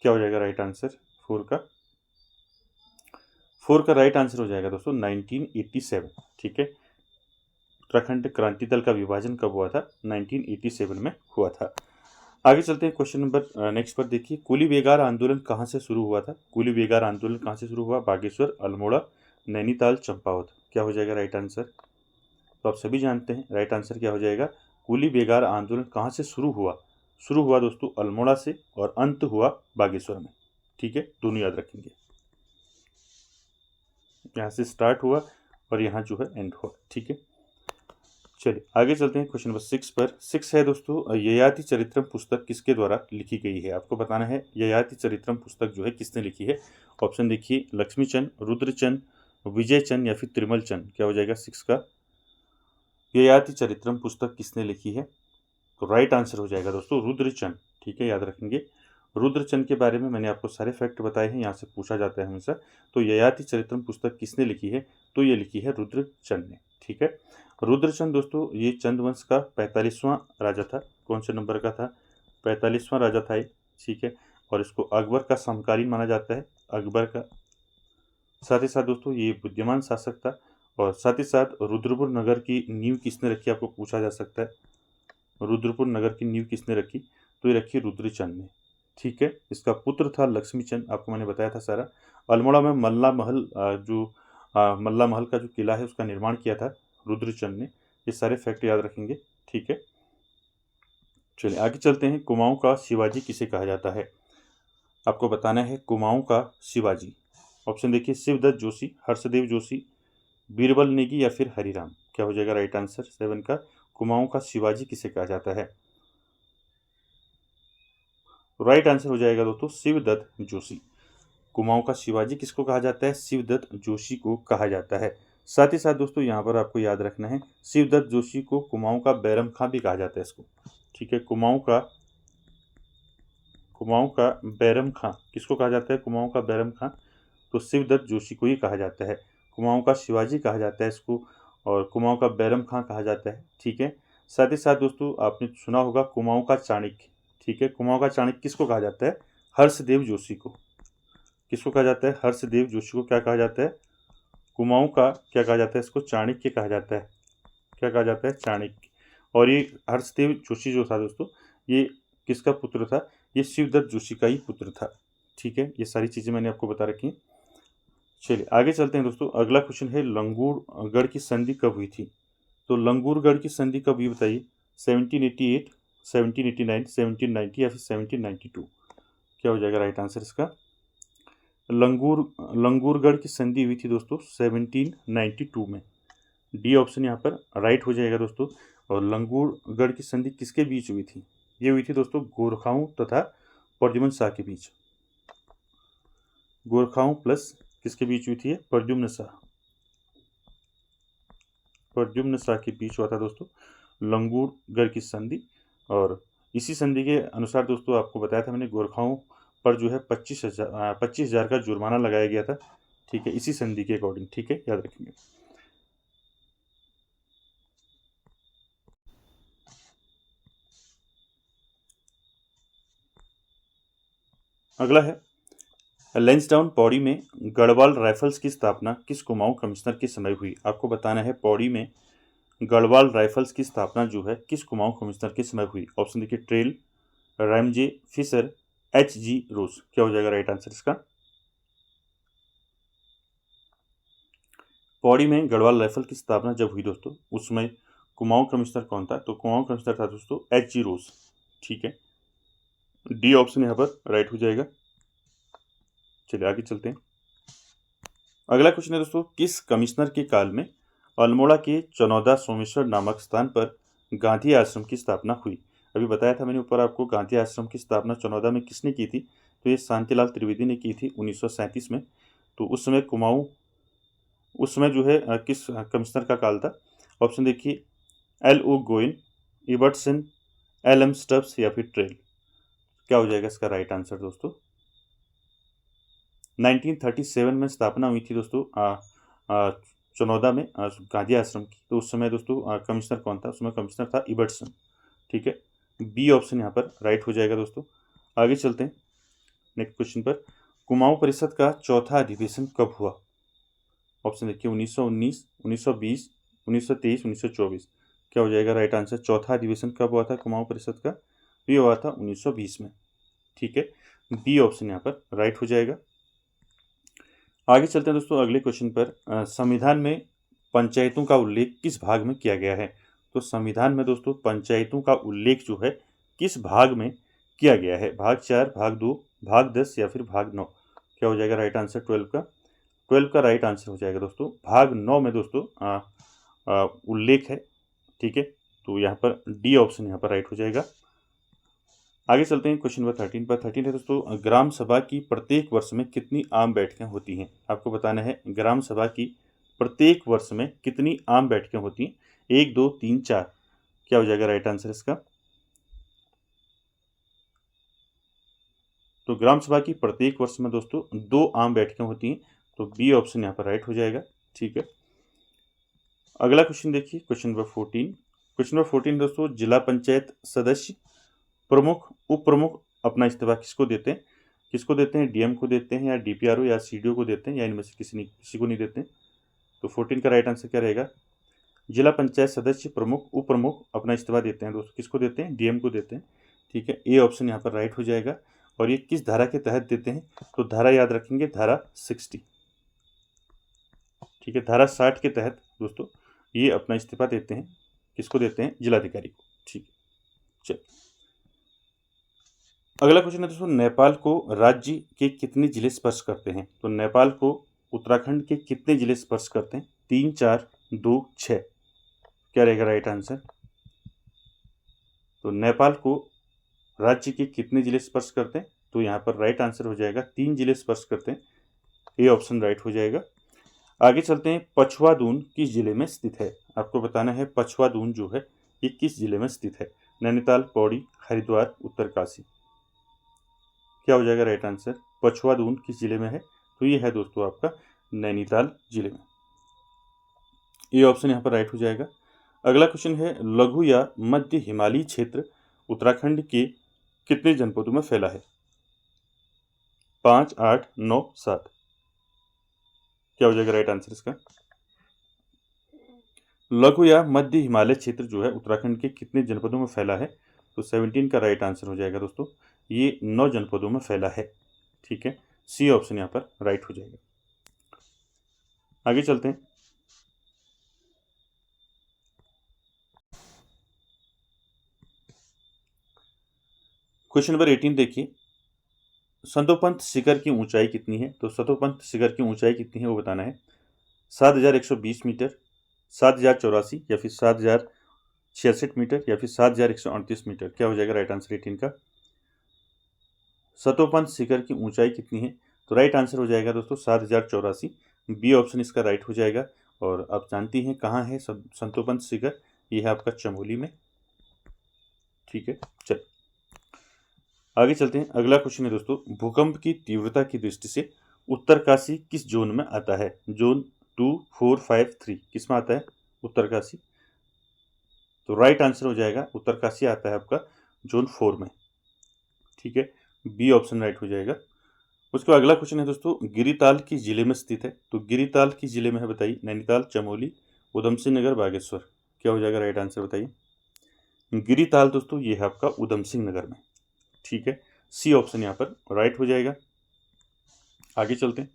क्या हो जाएगा राइट आंसर 4 का? 4 का राइट आंसर हो जाएगा दोस्तों 1987। ठीक है, उत्तराखंड क्रांति दल का विभाजन कब हुआ था? 1987 में हुआ था। आगे चलते हैं क्वेश्चन नंबर नेक्स्ट पर। देखिए, कुली बेगार आंदोलन कहाँ से शुरू हुआ था? कुली बेगार आंदोलन कहाँ से शुरू हुआ? बागेश्वर, अल्मोड़ा, नैनीताल, चंपावत? क्या हो जाएगा राइट आंसर? तो आप सभी जानते हैं राइट आंसर क्या हो जाएगा? कुली बेगार आंदोलन कहाँ से शुरू हुआ? शुरू हुआ दोस्तों अल्मोड़ा से और अंत हुआ बागेश्वर में। ठीक है, दोनों याद रखेंगे। यहाँ से स्टार्ट हुआ और यहाँ जो है एंड हुआ। ठीक है, चलिए आगे चलते हैं क्वेश्चन नंबर 6 पर। 6 है दोस्तों, ययाति चरित्रम पुस्तक किसके द्वारा लिखी गई है? आपको बताना है ययाति चरित्रम पुस्तक जो है किसने लिखी है। ऑप्शन देखिए लक्ष्मीचंद, रुद्रचंद, विजयचंद या फिर त्रिमल चंद? क्या हो जाएगा 6 का? ययाति चरित्रम पुस्तक किसने लिखी है? तो राइट आंसर हो जाएगा दोस्तों रुद्रचंद। ठीक है, याद रखेंगे। रुद्रचंद के बारे में मैंने आपको सारे फैक्ट बताए हैं, यहाँ से पूछा जाता है हमेशा। तो ययाति चरित्रम पुस्तक किसने लिखी है? तो ये लिखी है रुद्रचंद ने। ठीक है, रुद्रचंद दोस्तों ये चंद वंश का 45वां राजा था। कौन से नंबर का था? 45वां राजा था ये। ठीक है, और इसको अकबर का समकालीन माना जाता है। अकबर का साथ ही साथ दोस्तों ये बुद्धिमान शासक था। और साथ ही साथ रुद्रपुर नगर की नींव किसने रखी, आपको पूछा जा सकता है। रुद्रपुर नगर की नींव किसने रखी, तो ये रखी रुद्रचंद ने। ठीक है, इसका पुत्र था लक्ष्मीचंद, आपको मैंने बताया था सारा। अल्मोड़ा में मल्ला महल मल्ला महल का जो किला है उसका निर्माण किया था रुद्रचंद ने। ये सारे फैक्ट याद रखेंगे। ठीक है, चलिए आगे चलते हैं। कुमाऊं का शिवाजी किसे कहा जाता है, आपको बताना है कुमाऊं का शिवाजी। ऑप्शन देखिए, शिवदत्त जोशी, हर्षदेव जोशी, बीरबल नेगी या फिर हरिराम। क्या हो जाएगा राइट आंसर 7 का। कुमाऊं का शिवाजी किसे कहा जाता है, राइट आंसर हो जाएगा दोस्तों शिवदत्त जोशी। कुमाऊं का शिवाजी किसको कहा जाता है, शिवदत्त जोशी को कहा जाता है। साथ ही साथ दोस्तों यहाँ पर आपको याद रखना है, शिवदत्त जोशी को कुमाऊं का बैरम खां भी कहा जाता है इसको। ठीक है, कुमाऊं का बैरम खां किसको कहा जाता है, कुमाऊं का बैरम खां तो शिवदत्त जोशी को ही कहा जाता है। कुमाऊं का शिवाजी कहा जाता है इसको, और कुमाऊं का बैरम खां कहा जाता है। ठीक है, साथ ही साथ दोस्तों आपने सुना होगा कुमाऊं का चाणक्य। ठीक है, कुमाऊं का चाणक्य किसको कहा जाता है, हर्षदेव जोशी को। किसको कहा जाता है, हर्षदेव जोशी को क्या कहा जाता है, कुमाऊं का क्या कहा जाता है, इसको चाणक्य कहा जाता है। क्या कहा जाता है, चाणक्य। और ये हर्षदेव जोशी जो था दोस्तों, ये किसका पुत्र था, ये शिवदत्त जोशी का ही पुत्र था। ठीक है, ये सारी चीज़ें मैंने आपको बता रखी हैं। चलिए आगे चलते हैं दोस्तों। अगला क्वेश्चन है लंगूरगढ़ की संधि कब हुई थी, तो लंगूरगढ़ की संधि कब हुई बताइए। 1788, 1789, 1790 या फिर 1792। क्या हो जाएगा राइट आंसर इसका। लंगूरगढ़ की संधि हुई थी दोस्तों 1792 में। डी ऑप्शन यहाँ पर राइट हो जाएगा दोस्तों। और लंगूरगढ़ की संधि किसके बीच हुई थी, ये हुई थी दोस्तों गोरखाओं तथा प्रद्युम्न शाह के बीच। गोरखाओं प्लस किसके बीच हुई थी, प्रद्युम्न शाह के बीच हुआ था दोस्तों लंगूरगढ़ की संधि। और इसी संधि के अनुसार दोस्तों आपको बताया था मैंने, गोरखाओं पर जो है 25,000 का जुर्माना लगाया गया था। ठीक है, इसी संधि के अकॉर्डिंग। ठीक है, याद रखेंगे। अगला है लैंसडाउन पौड़ी में गढ़वाल राइफल्स की स्थापना किस कुमाऊं कमिश्नर के समय हुई। आपको बताना है पौड़ी में गढ़वाल राइफल्स की स्थापना जो है किस कुमाऊं कमिश्नर के समय हुई। ऑप्शन देखिए, ट्रेल, रैमजे फिशर, H.G. रोज। क्या हो जाएगा राइट आंसर इसका। पौड़ी में गढ़वाल राइफल की स्थापना जब हुई दोस्तों, उसमें कुमाऊं कमिश्नर कौन था, तो कुमाऊं कमिश्नर था दोस्तों H.G. रोज। ठीक है, डी ऑप्शन यहाँ पर राइट हो जाएगा। चलिए आगे चलते हैं। अगला क्वेश्चन है दोस्तों, किस कमिश्नर के काल में अल्मोड़ा के चनौदा सोमेश्वर नामक स्थान पर गांधी आश्रम की स्थापना हुई। अभी बताया था मैंने ऊपर आपको, गांधी आश्रम की स्थापना चनौदा में किसने की थी, तो ये शांतिलाल त्रिवेदी ने की थी 1937 में। तो उस समय जो है किस कमिश्नर का काल था। ऑप्शन देखिए, L.O. Going, इबर्टसन, L.M. स्टब्स या फिर ट्रेल। क्या हो जाएगा इसका राइट आंसर दोस्तों। 1937 में स्थापना हुई थी दोस्तों चनौदा में गांधी आश्रम की। तो उस समय दोस्तों कमिश्नर कौन था, उसमें कमिश्नर था इबर्टसन। ठीक है, बी ऑप्शन यहाँ पर राइट हो जाएगा दोस्तों। आगे चलते हैं नेक्स्ट क्वेश्चन पर। कुमाऊं परिषद का चौथा अधिवेशन कब हुआ। ऑप्शन देखिए, 1919, 1920, 1923, 1924। क्या हो जाएगा राइट आंसर। चौथा अधिवेशन कब हुआ था कुमाऊं परिषद का, ये हुआ था 1920 में। ठीक है, बी ऑप्शन यहाँ पर राइट हो जाएगा। आगे चलते हैं दोस्तों अगले क्वेश्चन पर। संविधान में पंचायतों का उल्लेख किस भाग में किया गया है। तो संविधान में दोस्तों पंचायतों का उल्लेख जो है किस भाग में किया गया है, भाग 4, भाग 2, भाग 10 या फिर भाग 9। क्या हो जाएगा राइट आंसर 12 का राइट आंसर हो जाएगा दोस्तों भाग 9 में दोस्तों उल्लेख है। ठीक है, तो यहाँ पर डी ऑप्शन यहाँ पर राइट हो जाएगा। आगे चलते हैं क्वेश्चन नंबर 13 पर। 13 है दोस्तों, ग्राम सभा की प्रत्येक वर्ष में कितनी आम बैठकें होती हैं। आपको बताना है ग्राम सभा की प्रत्येक वर्ष में कितनी आम बैठकें होती हैं, 1, 2, 3, 4। क्या हो जाएगा राइट आंसर इसका। तो ग्राम सभा की प्रत्येक वर्ष में दोस्तों 2 आम बैठकें होती हैं, तो बी ऑप्शन यहाँ पर राइट हो जाएगा। ठीक है, अगला क्वेश्चन देखिए, क्वेश्चन नंबर 14। क्वेश्चन नंबर 14 दोस्तों, जिला पंचायत सदस्य, प्रमुख, उप प्रमुख अपना इस्तीफा किसको देते हैं। किसको देते हैं, डीएम को देते हैं या डीपीआरओ या सीडीओ को देते हैं या इनमें से किसी को नहीं देते हैं। तो 14 का राइट आंसर क्या रहेगा, जिला पंचायत सदस्य, प्रमुख, उप प्रमुख अपना इस्तीफा देते हैं दोस्तों, किसको देते हैं, डीएम को देते हैं। ठीक है, ए ऑप्शन यहाँ पर राइट हो जाएगा। और ये किस धारा के तहत देते हैं, तो धारा याद रखेंगे, धारा 60। ठीक है, धारा 60 के तहत दोस्तों ये अपना इस्तीफा देते हैं, किसको देते हैं, जिलाधिकारी को। ठीक है, चल अगला क्वेश्चन है दोस्तों, नेपाल को राज्य के कितने जिले स्पर्श करते हैं। तो नेपाल को उत्तराखंड के कितने जिले स्पर्श करते हैं, 3, 4, 2, 6, क्या रहेगा राइट आंसर। तो नेपाल को राज्य के कितने जिले स्पर्श करते हैं, तो यहाँ पर राइट आंसर हो जाएगा 3 जिले स्पर्श करते हैं, ए ऑप्शन राइट हो जाएगा। आगे चलते हैं, पछुआ दून किस जिले में स्थित है। आपको बताना है पछुआ दून जो है ये किस जिले में स्थित है, नैनीताल, पौड़ी, हरिद्वार, उत्तरकाशी, क्या हो जाएगा राइट आंसर। पछुआ दून किस जिले में है, तो ये है दोस्तों आपका नैनीताल जिले में, ये ऑप्शन यहाँ पर राइट हो जाएगा। अगला क्वेश्चन है, लघु या मध्य हिमालयी क्षेत्र उत्तराखंड के कितने जनपदों में फैला है, 5, 8, 9, 7, क्या हो जाएगा राइट आंसर इसका। लघु या मध्य हिमालय क्षेत्र जो है उत्तराखंड के कितने जनपदों में फैला है, तो 17 का राइट आंसर हो जाएगा दोस्तों, ये 9 जनपदों में फैला है। ठीक है, सी ऑप्शन यहाँ पर राइट हो जाएगा। आगे चलते हैं, क्वेश्चन नंबर 18 देखिए, सतोपंथ शिखर की ऊंचाई कितनी है। तो सतोपंथ शिखर की ऊंचाई कितनी है वो बताना है, 7120 मीटर, 7084 या फिर 7066 मीटर या फिर 7138 मीटर, क्या हो जाएगा राइट आंसर 18 का। सतोपंथ शिखर की ऊंचाई कितनी है, तो राइट आंसर हो जाएगा दोस्तों 7084, बी ऑप्शन इसका राइट हो जाएगा। और आप जानती हैं कहाँ है सतोपंथ शिखर, ये है आपका चमोली में। ठीक है, चल आगे चलते हैं। अगला क्वेश्चन है दोस्तों, भूकंप की तीव्रता की दृष्टि से उत्तरकाशी किस जोन में आता है, जोन 2, 4, 5, 3 किस में आता है उत्तरकाशी। तो राइट आंसर हो जाएगा उत्तरकाशी आता है आपका जोन 4 में। ठीक है, बी ऑप्शन राइट हो जाएगा। उसके बाद अगला क्वेश्चन है दोस्तों, गिरिताल किस जिले में स्थित है। तो गिरिताल किस जिले में है बताइए, नैनीताल, चमोली, उधम सिंह नगर, बागेश्वर, क्या हो जाएगा राइट आंसर बताइए। गिरिताल दोस्तों ये है आपका उधम सिंह नगर में। ठीक है, सी ऑप्शन यहाँ पर राइट हो जाएगा। आगे चलते हैं,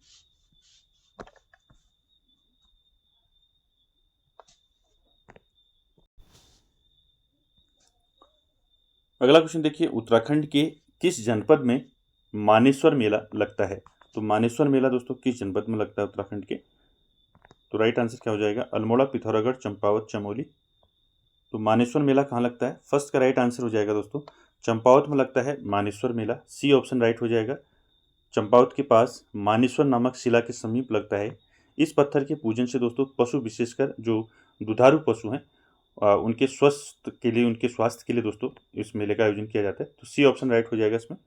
अगला क्वेश्चन देखिए, उत्तराखंड के किस जनपद में मानेश्वर मेला लगता है। तो मानेश्वर मेला दोस्तों किस जनपद में लगता है उत्तराखंड के, तो राइट आंसर क्या हो जाएगा, अल्मोड़ा, पिथौरागढ़, चंपावत, चमोली। तो मानेश्वर मेला कहाँ लगता है, फर्स्ट का राइट आंसर हो जाएगा दोस्तों चंपावत में लगता है मानेश्वर मेला, सी ऑप्शन राइट हो जाएगा। चंपावत के पास मानेश्वर नामक शिला के समीप लगता है। इस पत्थर के पूजन से दोस्तों पशु, विशेषकर जो दुधारू पशु हैं, उनके स्वस्थ के लिए, उनके स्वास्थ्य के लिए दोस्तों इस मेले का आयोजन किया जाता है। तो सी ऑप्शन राइट हो जाएगा इसमें।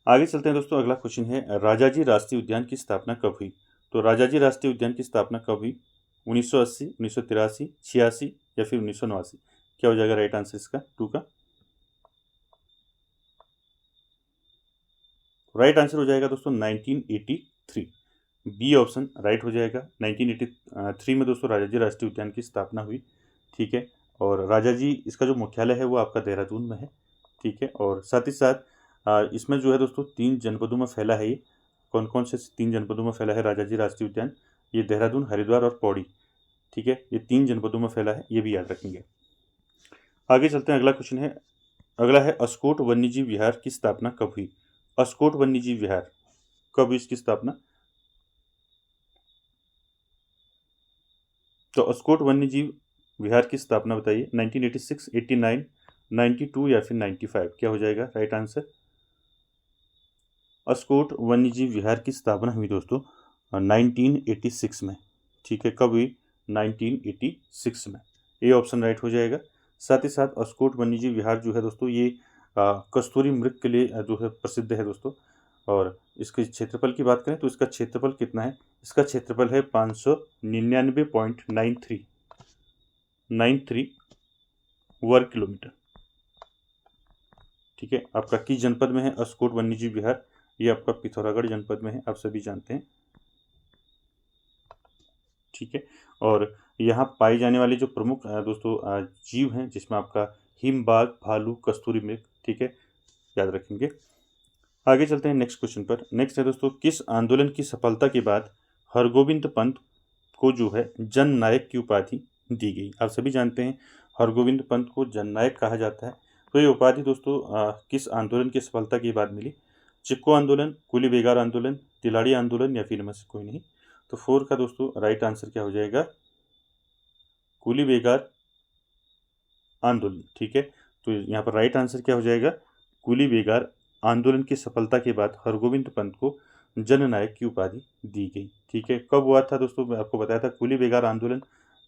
आगे चलते हैं दोस्तों, अगला क्वेश्चन है, राजाजी राष्ट्रीय उद्यान की स्थापना कब हुई। तो राजाजी राष्ट्रीय उद्यान की स्थापना कब हुई, 1980, 1983, 86 या फिर 1989, क्या हो जाएगा राइट आंसर इसका 2 का। राइट आंसर हो जाएगा दोस्तों 1983, बी ऑप्शन राइट हो जाएगा। 1983 में दोस्तों राजाजी राष्ट्रीय उद्यान की स्थापना हुई। ठीक है, और राजाजी इसका जो मुख्यालय है वो आपका देहरादून में है। ठीक है, और साथ ही साथ इसमें जो है दोस्तों 3 जनपदों में फैला है। ये कौन कौन से 3 जनपदों में फैला है राजाजी राष्ट्रीय उद्यान, ये देहरादून, हरिद्वार और पौड़ी। ठीक है, ये 3 जनपदों में फैला है, ये भी याद रखेंगे। आगे चलते हैं, अगला क्वेश्चन है, अगला है, अस्कोट वन्यजीव विहार की स्थापना कब हुई। अस्कोट वन्यजीव विहार कब हुई इसकी स्थापना। तो अस्कोट वन्यजीव विहार की स्थापना बताइए, 1986, 89, 92 या फिर 95, क्या हो जाएगा राइट आंसर। अस्कोट वन्यजीव विहार की स्थापना हुई दोस्तों 1986 में। ठीक है, कब हुई, 1986 में, ये ऑप्शन राइट हो जाएगा। साथ ही साथ अस्कोट वन्यजीव विहार जो है दोस्तों ये कस्तूरी मृग के लिए जो है प्रसिद्ध है दोस्तों। और इसके क्षेत्रफल की बात करें तो इसका क्षेत्रफल कितना है, इसका क्षेत्रफल है 599.93 वर्ग किलोमीटर। ठीक है, आपका किस जनपद में है अस्कोट वन्यजीव विहार, ये आपका पिथौरागढ़ जनपद में है, आप सभी जानते हैं। ठीक है, और यहाँ पाई जाने वाली जो प्रमुख दोस्तों जीव हैं, जिसमें आपका हिमबाग, भालू, कस्तूरी मृग, ठीक है, याद रखेंगे। आगे चलते हैं नेक्स्ट क्वेश्चन पर। नेक्स्ट है दोस्तों, किस आंदोलन की सफलता के बाद हरगोविंद पंत को जो है जननायक की उपाधि दी गई? आप सभी जानते हैं हरगोविंद पंत को जननायक कहा जाता है। तो ये उपाधि दोस्तों किस आंदोलन की सफलता के बाद मिली? चिक्को आंदोलन, कुली बेगार आंदोलन, तिलाड़ी आंदोलन, या फिर इनमें से कोई नहीं? तो 4 का दोस्तों राइट आंसर क्या हो जाएगा? कुली बेगार आंदोलन। ठीक है, तो यहाँ पर राइट आंसर क्या हो जाएगा? कुली बेगार आंदोलन की सफलता के बाद हरगोविंद पंत को जननायक की उपाधि दी गई। ठीक है, कब हुआ था दोस्तों? मैं आपको बताया था कुली बेगार आंदोलन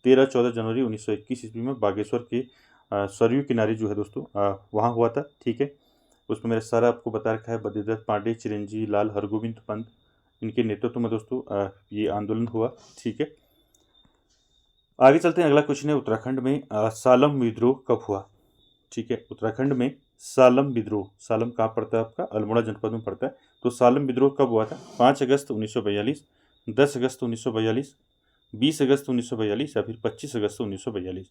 13-14 जनवरी 1921 ईस्वी में बागेश्वर के सरयू किनारे जो है दोस्तों वहाँ हुआ था। ठीक है, उसमें मेरा सारा आपको बता रखा है, बद्रीदत्त पांडे, चिरंजीवी लाल, हरगोविंद पंत, इनके नेतृत्व में दोस्तों ये आंदोलन हुआ। ठीक है, आगे चलते हैं। अगला क्वेश्चन है, उत्तराखंड में सालम विद्रोह कब हुआ? ठीक है, उत्तराखंड में सालम विद्रोह, सालम कहाँ पड़ता है आपका? अल्मोड़ा जनपद में पड़ता है। तो सालम विद्रोह कब हुआ था? 5 अगस्त 1942, 10 अगस्त 1942, 20 अगस्त 1942, या फिर 25 अगस्त 1942?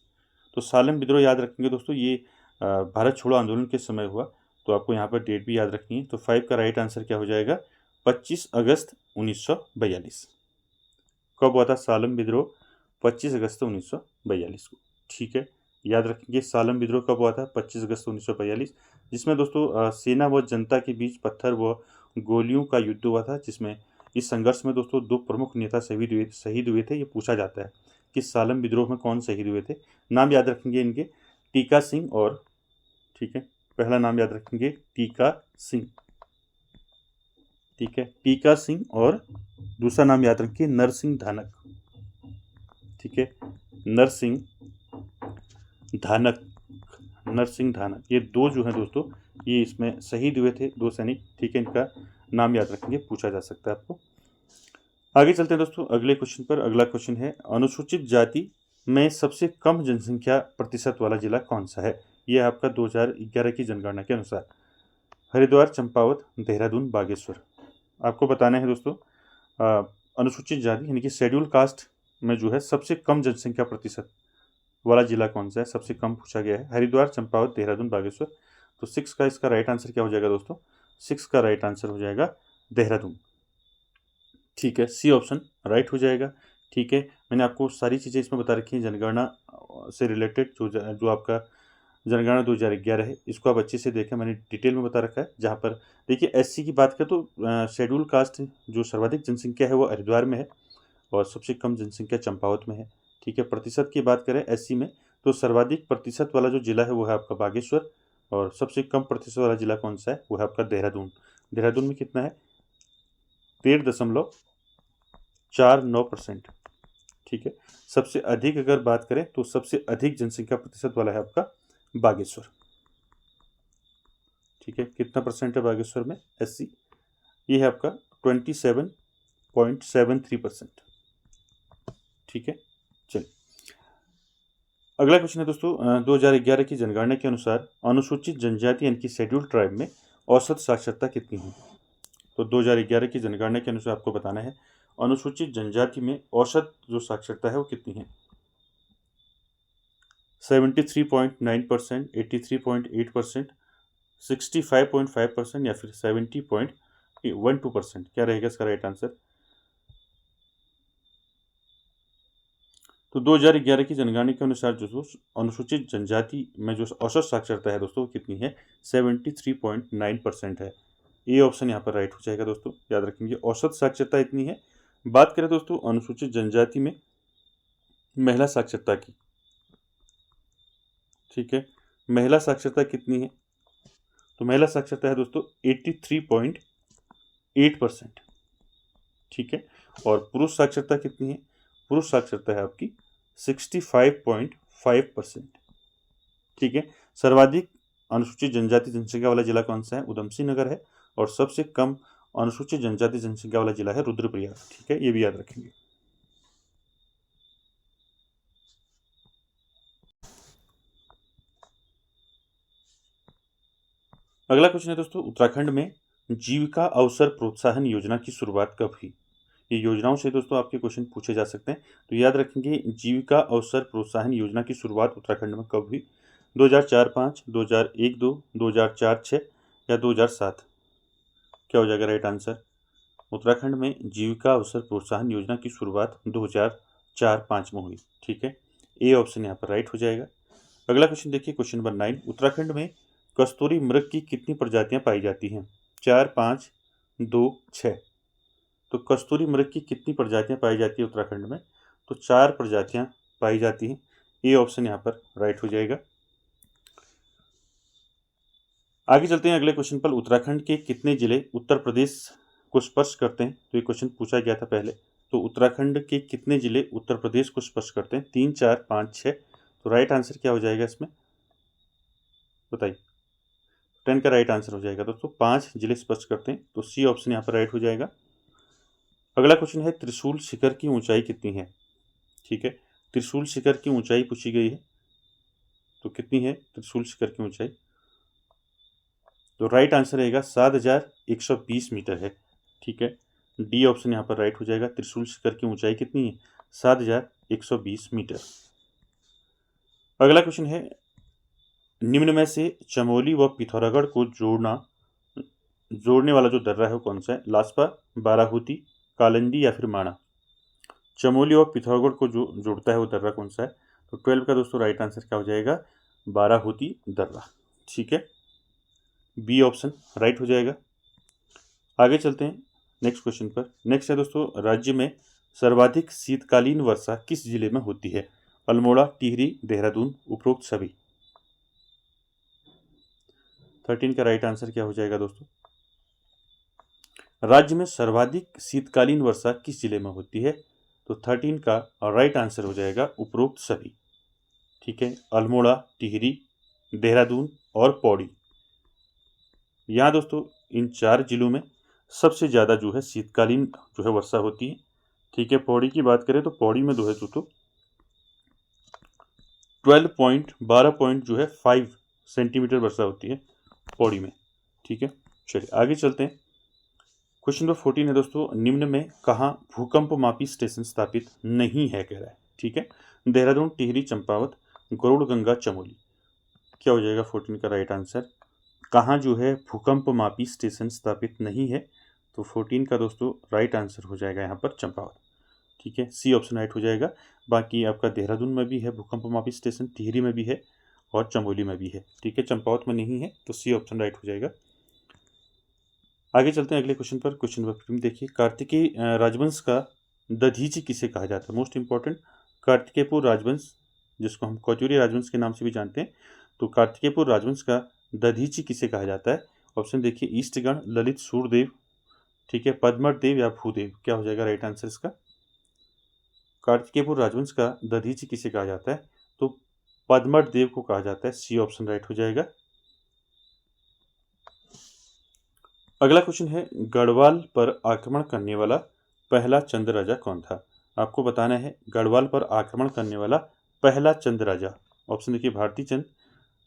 तो सालम विद्रोह याद रखेंगे दोस्तों, ये भारत छोड़ो आंदोलन के समय हुआ। तो आपको यहाँ पर डेट भी याद रखनी है। तो 5 का राइट आंसर क्या हो जाएगा? 25 अगस्त 1942। कब हुआ था सालम विद्रोह? 25 अगस्त 1942 को। ठीक है, याद रखेंगे सालम विद्रोह कब हुआ था? 25 अगस्त 1942, जिसमें दोस्तों सेना व जनता के बीच पत्थर व गोलियों का युद्ध हुआ था। जिसमें इस संघर्ष में दोस्तों 2 प्रमुख नेता शहीद हुए थे। ये पूछा जाता है कि सालम विद्रोह में कौन शहीद हुए थे? नाम याद रखेंगे इनके, टीका सिंह और, ठीक है, पहला नाम याद रखेंगे टीका सिंह। ठीक है, टीका सिंह, और दूसरा नाम याद रखिए नरसिंह धानक। ठीक है, नरसिंह धानक, नरसिंह धानक, ये 2 जो हैं दोस्तों, ये इसमें शहीद हुए थे, 2 सैनिक। ठीक है, इनका नाम याद रखेंगे, पूछा जा सकता है आपको। आगे चलते हैं दोस्तों अगले क्वेश्चन पर। अगला क्वेश्चन है, अनुसूचित जाति में सबसे कम जनसंख्या प्रतिशत वाला जिला कौन सा है? यह आपका 2011 की जनगणना के अनुसार हरिद्वार, चंपावत, देहरादून, बागेश्वर। आपको बताना है दोस्तों अनुसूचित जाति यानी कि शेड्यूल कास्ट में जो है सबसे कम जनसंख्या प्रतिशत वाला जिला कौन सा है? सबसे कम पूछा गया है। हरिद्वार, चंपावत, देहरादून, बागेश्वर। तो 6 का इसका राइट आंसर क्या हो जाएगा दोस्तों? 6 का राइट आंसर हो जाएगा देहरादून। ठीक है, सी ऑप्शन राइट हो जाएगा। ठीक है, मैंने आपको सारी चीज़ें इसमें बता रखी हैं जनगणना से रिलेटेड। जो आपका जनगणना 2011 है, इसको आप अच्छे से देखें, मैंने डिटेल में बता रखा है। जहाँ पर देखिए एससी की बात करें तो शेड्यूल कास्ट जो सर्वाधिक जनसंख्या है वो हरिद्वार में है, और सबसे कम जनसंख्या चंपावत में है। ठीक है, प्रतिशत की बात करें एससी में, तो सर्वाधिक प्रतिशत वाला जो जिला है वो है आपका बागेश्वर, और सबसे कम प्रतिशत वाला जिला कौन सा है? वो है आपका देहरादून। देहरादून में कितना है? 13.49%। ठीक है, सबसे अधिक अगर बात करें तो सबसे अधिक जनसंख्या प्रतिशत वाला है आपका बागेश्वर। ठीक है, कितना परसेंट है बागेश्वर में एससी? ये है आपका 27.73%। ठीक है, चलिए अगला क्वेश्चन है दोस्तों 2011 की जनगणना के अनुसार अनुसूचित जनजाति यानी कि शेड्यूल ट्राइब में औसत साक्षरता कितनी है? तो 2011 की जनगणना के अनुसार आपको बताना है अनुसूचित जनजाति में औसत जो साक्षरता है वो कितनी है? 73.9%, 83.8%, 65.5%, या फिर 70.12%? क्या रहेगा इसका राइट आंसर? तो 2011 की जनगणना के अनुसार जो अनुसूचित जनजाति में जो औसत साक्षरता है दोस्तों वो कितनी है? 73.9% है। ए ऑप्शन यहाँ पर राइट हो जाएगा दोस्तों, याद रखेंगे औसत साक्षरता इतनी है। बात करें दोस्तों अनुसूचित जनजाति में महिला साक्षरता की, ठीक है, महिला साक्षरता कितनी है? तो महिला साक्षरता है दोस्तों 83.8%। ठीक है, और पुरुष साक्षरता कितनी है? पुरुष साक्षरता है आपकी 65.5%। ठीक है, सर्वाधिक अनुसूचित जनजाति जनसंख्या वाला जिला कौन सा है? उधमसिंह नगर है, और सबसे कम अनुसूचित जनजाति जनसंख्या वाला जिला है रुद्रप्रयाग। ठीक है, ये भी याद रखेंगे। अगला क्वेश्चन है दोस्तों उत्तराखंड में जीविका अवसर प्रोत्साहन योजना की शुरुआत कब हुई? ये योजनाओं से दोस्तों आपके क्वेश्चन पूछे जा सकते हैं, तो याद रखेंगे जीविका अवसर प्रोत्साहन योजना की शुरुआत उत्तराखंड में कब हुई? 2004-5, 2001-2, 2004-6 या 2007? क्या हो जाएगा राइट आंसर? उत्तराखंड में जीविका अवसर प्रोत्साहन योजना की शुरुआत 2004-5 में हुई। ठीक है, ए ऑप्शन यहाँ पर राइट हो जाएगा। अगला क्वेश्चन देखिए, क्वेश्चन नंबर 9, उत्तराखंड में कस्तूरी मृग की कितनी प्रजातियां पाई जाती हैं? 4, 5, 2, 6। तो कस्तूरी मृग की कितनी प्रजातियां पाई जाती है उत्तराखंड में? तो 4 प्रजातियां पाई जाती हैं। ए ऑप्शन यहाँ पर राइट हो जाएगा। आगे चलते हैं अगले क्वेश्चन पर। उत्तराखंड के कितने जिले उत्तर प्रदेश को स्पर्श करते हैं? तो ये क्वेश्चन पूछा गया था पहले। तो उत्तराखंड के कितने जिले उत्तर प्रदेश को स्पर्श करते हैं? 3, 4, 5, 6। तो राइट आंसर क्या हो जाएगा इसमें, बताइए। 10 का राइट आंसर हो जाएगा दोस्तों, 5 जिले स्पर्श करते हैं। तो सी ऑप्शन यहाँ पर राइट हो जाएगा। अगला क्वेश्चन है, त्रिशूल शिखर की ऊंचाई कितनी है? ठीक है, त्रिशूल शिखर की ऊंचाई पूछी गई है, तो कितनी है त्रिशूल शिखर की ऊंचाई? तो राइट आंसर रहेगा 7120 मीटर है। ठीक है, डी ऑप्शन यहाँ पर राइट हो जाएगा। त्रिशूल शिखर की ऊंचाई कितनी है? 7120 मीटर। अगला क्वेश्चन है, निम्न में से चमोली व पिथौरागढ़ को जोड़ने वाला जो दर्रा है वो कौन सा है? लास्पा, बाराहुती, कालिंदी या फिर माणा? चमोली और पिथौरागढ़ को जो जोड़ता है वो दर्रा कौन सा है? तो 12 का दोस्तों राइट आंसर क्या हो जाएगा? बाराहुती दर्रा। ठीक है, बी ऑप्शन राइट हो जाएगा। आगे चलते हैं नेक्स्ट क्वेश्चन पर। नेक्स्ट है दोस्तों, राज्य में सर्वाधिक शीतकालीन वर्षा किस जिले में होती है? अल्मोड़ा, टिहरी, देहरादून, उपरोक्त सभी? 13 का राइट आंसर क्या हो जाएगा दोस्तों? राज्य में सर्वाधिक शीतकालीन वर्षा किस जिले में होती है? तो 13 का राइट आंसर हो जाएगा उपरोक्त सभी। ठीक है, अल्मोड़ा, टिहरी, देहरादून और पौड़ी। यहाँ दोस्तों इन 4 जिलों में सबसे ज़्यादा जो है शीतकालीन जो है वर्षा होती है। ठीक है, पौड़ी की बात करें तो पौड़ी में जो है दोस्तों 12.5 सेंटीमीटर वर्षा होती है पौड़ी में। ठीक है, चलिए आगे चलते हैं। क्वेश्चन नंबर 14 है दोस्तों, निम्न में कहाँ भूकंप मापी स्टेशन स्थापित नहीं है कह रहा है? ठीक है, देहरादून, टिहरी, चंपावत, गरुड़, गंगा, चमोली। क्या हो जाएगा 14 का राइट आंसर? कहाँ जो है भूकंप मापी स्टेशन स्थापित नहीं है? तो 14 का दोस्तों राइट आंसर हो जाएगा यहाँ पर चंपावत। ठीक है, सी ऑप्शन राइट हो जाएगा। बाकी आपका देहरादून में भी है भूकंप मापी स्टेशन, टिहरी में भी है और चमोली में भी है। ठीक है, चंपावत में नहीं है, तो सी ऑप्शन राइट हो जाएगा। आगे चलते हैं अगले क्वेश्चन पर। क्वेश्चन नंबर 15 देखिए, कार्तिकेय राजवंश का दधीचि किसे कहा जाता है? मोस्ट इंपॉर्टेंट, कार्तिकेयपुर राजवंश, जिसको हम कौटिल्य राजवंश के नाम से भी जानते हैं, तो कार्तिकेयपुर राजवंश का दधीचि किसे कहा जाता है? ऑप्शन देखिए, ईस्टगण, ललित, सूर्यदेव, ठीक है, पद्मट देव या भूदेव? क्या हो जाएगा राइट आंसर इसका? कार्तिकेयपुर राजवंश का दधीचि किसे कहा जाता है? तो पद्मट देव को कहा जाता है। सी ऑप्शन राइट हो जाएगा। अगला क्वेश्चन है, गढ़वाल पर आक्रमण करने वाला पहला चंद राजा कौन था? आपको बताना है गढ़वाल पर आक्रमण करने वाला पहला चंद राजा। ऑप्शन देखिए, भारती चंद,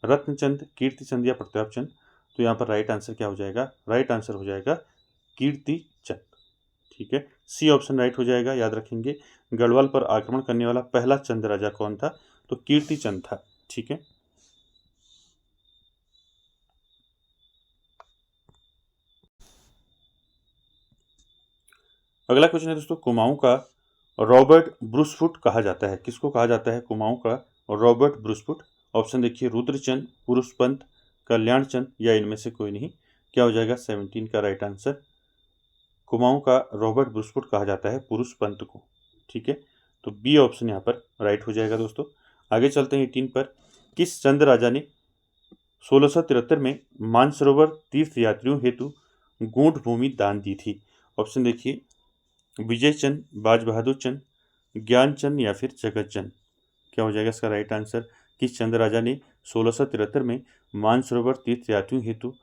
रत्नचंद, कीर्ति चंद या प्रताप चंद? तो यहाँ पर राइट आंसर क्या हो जाएगा? राइट आंसर हो जाएगा कीर्ति चंद। ठीक है, सी ऑप्शन राइट हो जाएगा। याद रखेंगे गढ़वाल पर आक्रमण करने वाला पहला चंद राजा कौन था? तो कीर्ति चंद था। ठीक है, अगला क्वेश्चन है दोस्तों, कुमाऊं का रॉबर्ट ब्रूसफुट कहा जाता है? किसको कहा जाता है कुमाऊं का रॉबर्ट ब्रूसफुट? ऑप्शन देखिए, रुद्रचंद, पुरुषपंत, कल्याणचंद या इनमें से कोई नहीं? क्या हो जाएगा 17 का राइट आंसर? कुमाऊं का रॉबर्ट ब्रूसफुट कहा जाता है पुरुषपंत को। ठीक है, तो बी ऑप्शन यहाँ पर राइट हो जाएगा दोस्तों। आगे चलते हैं 18 पर। किस चंद राजा ने 1673 में मानसरोवर तीर्थ यात्रियों हेतु गूढ़ भूमि दान दी थी? ऑप्शन देखिए, विजय चंद, बाज बहादुर चंद, ज्ञानचंद या फिर जगत चंद? क्या हो जाएगा इसका राइट आंसर? किस चंद राजा ने 1673 में मानसरोवर तीर्थ यात्रियों हेतु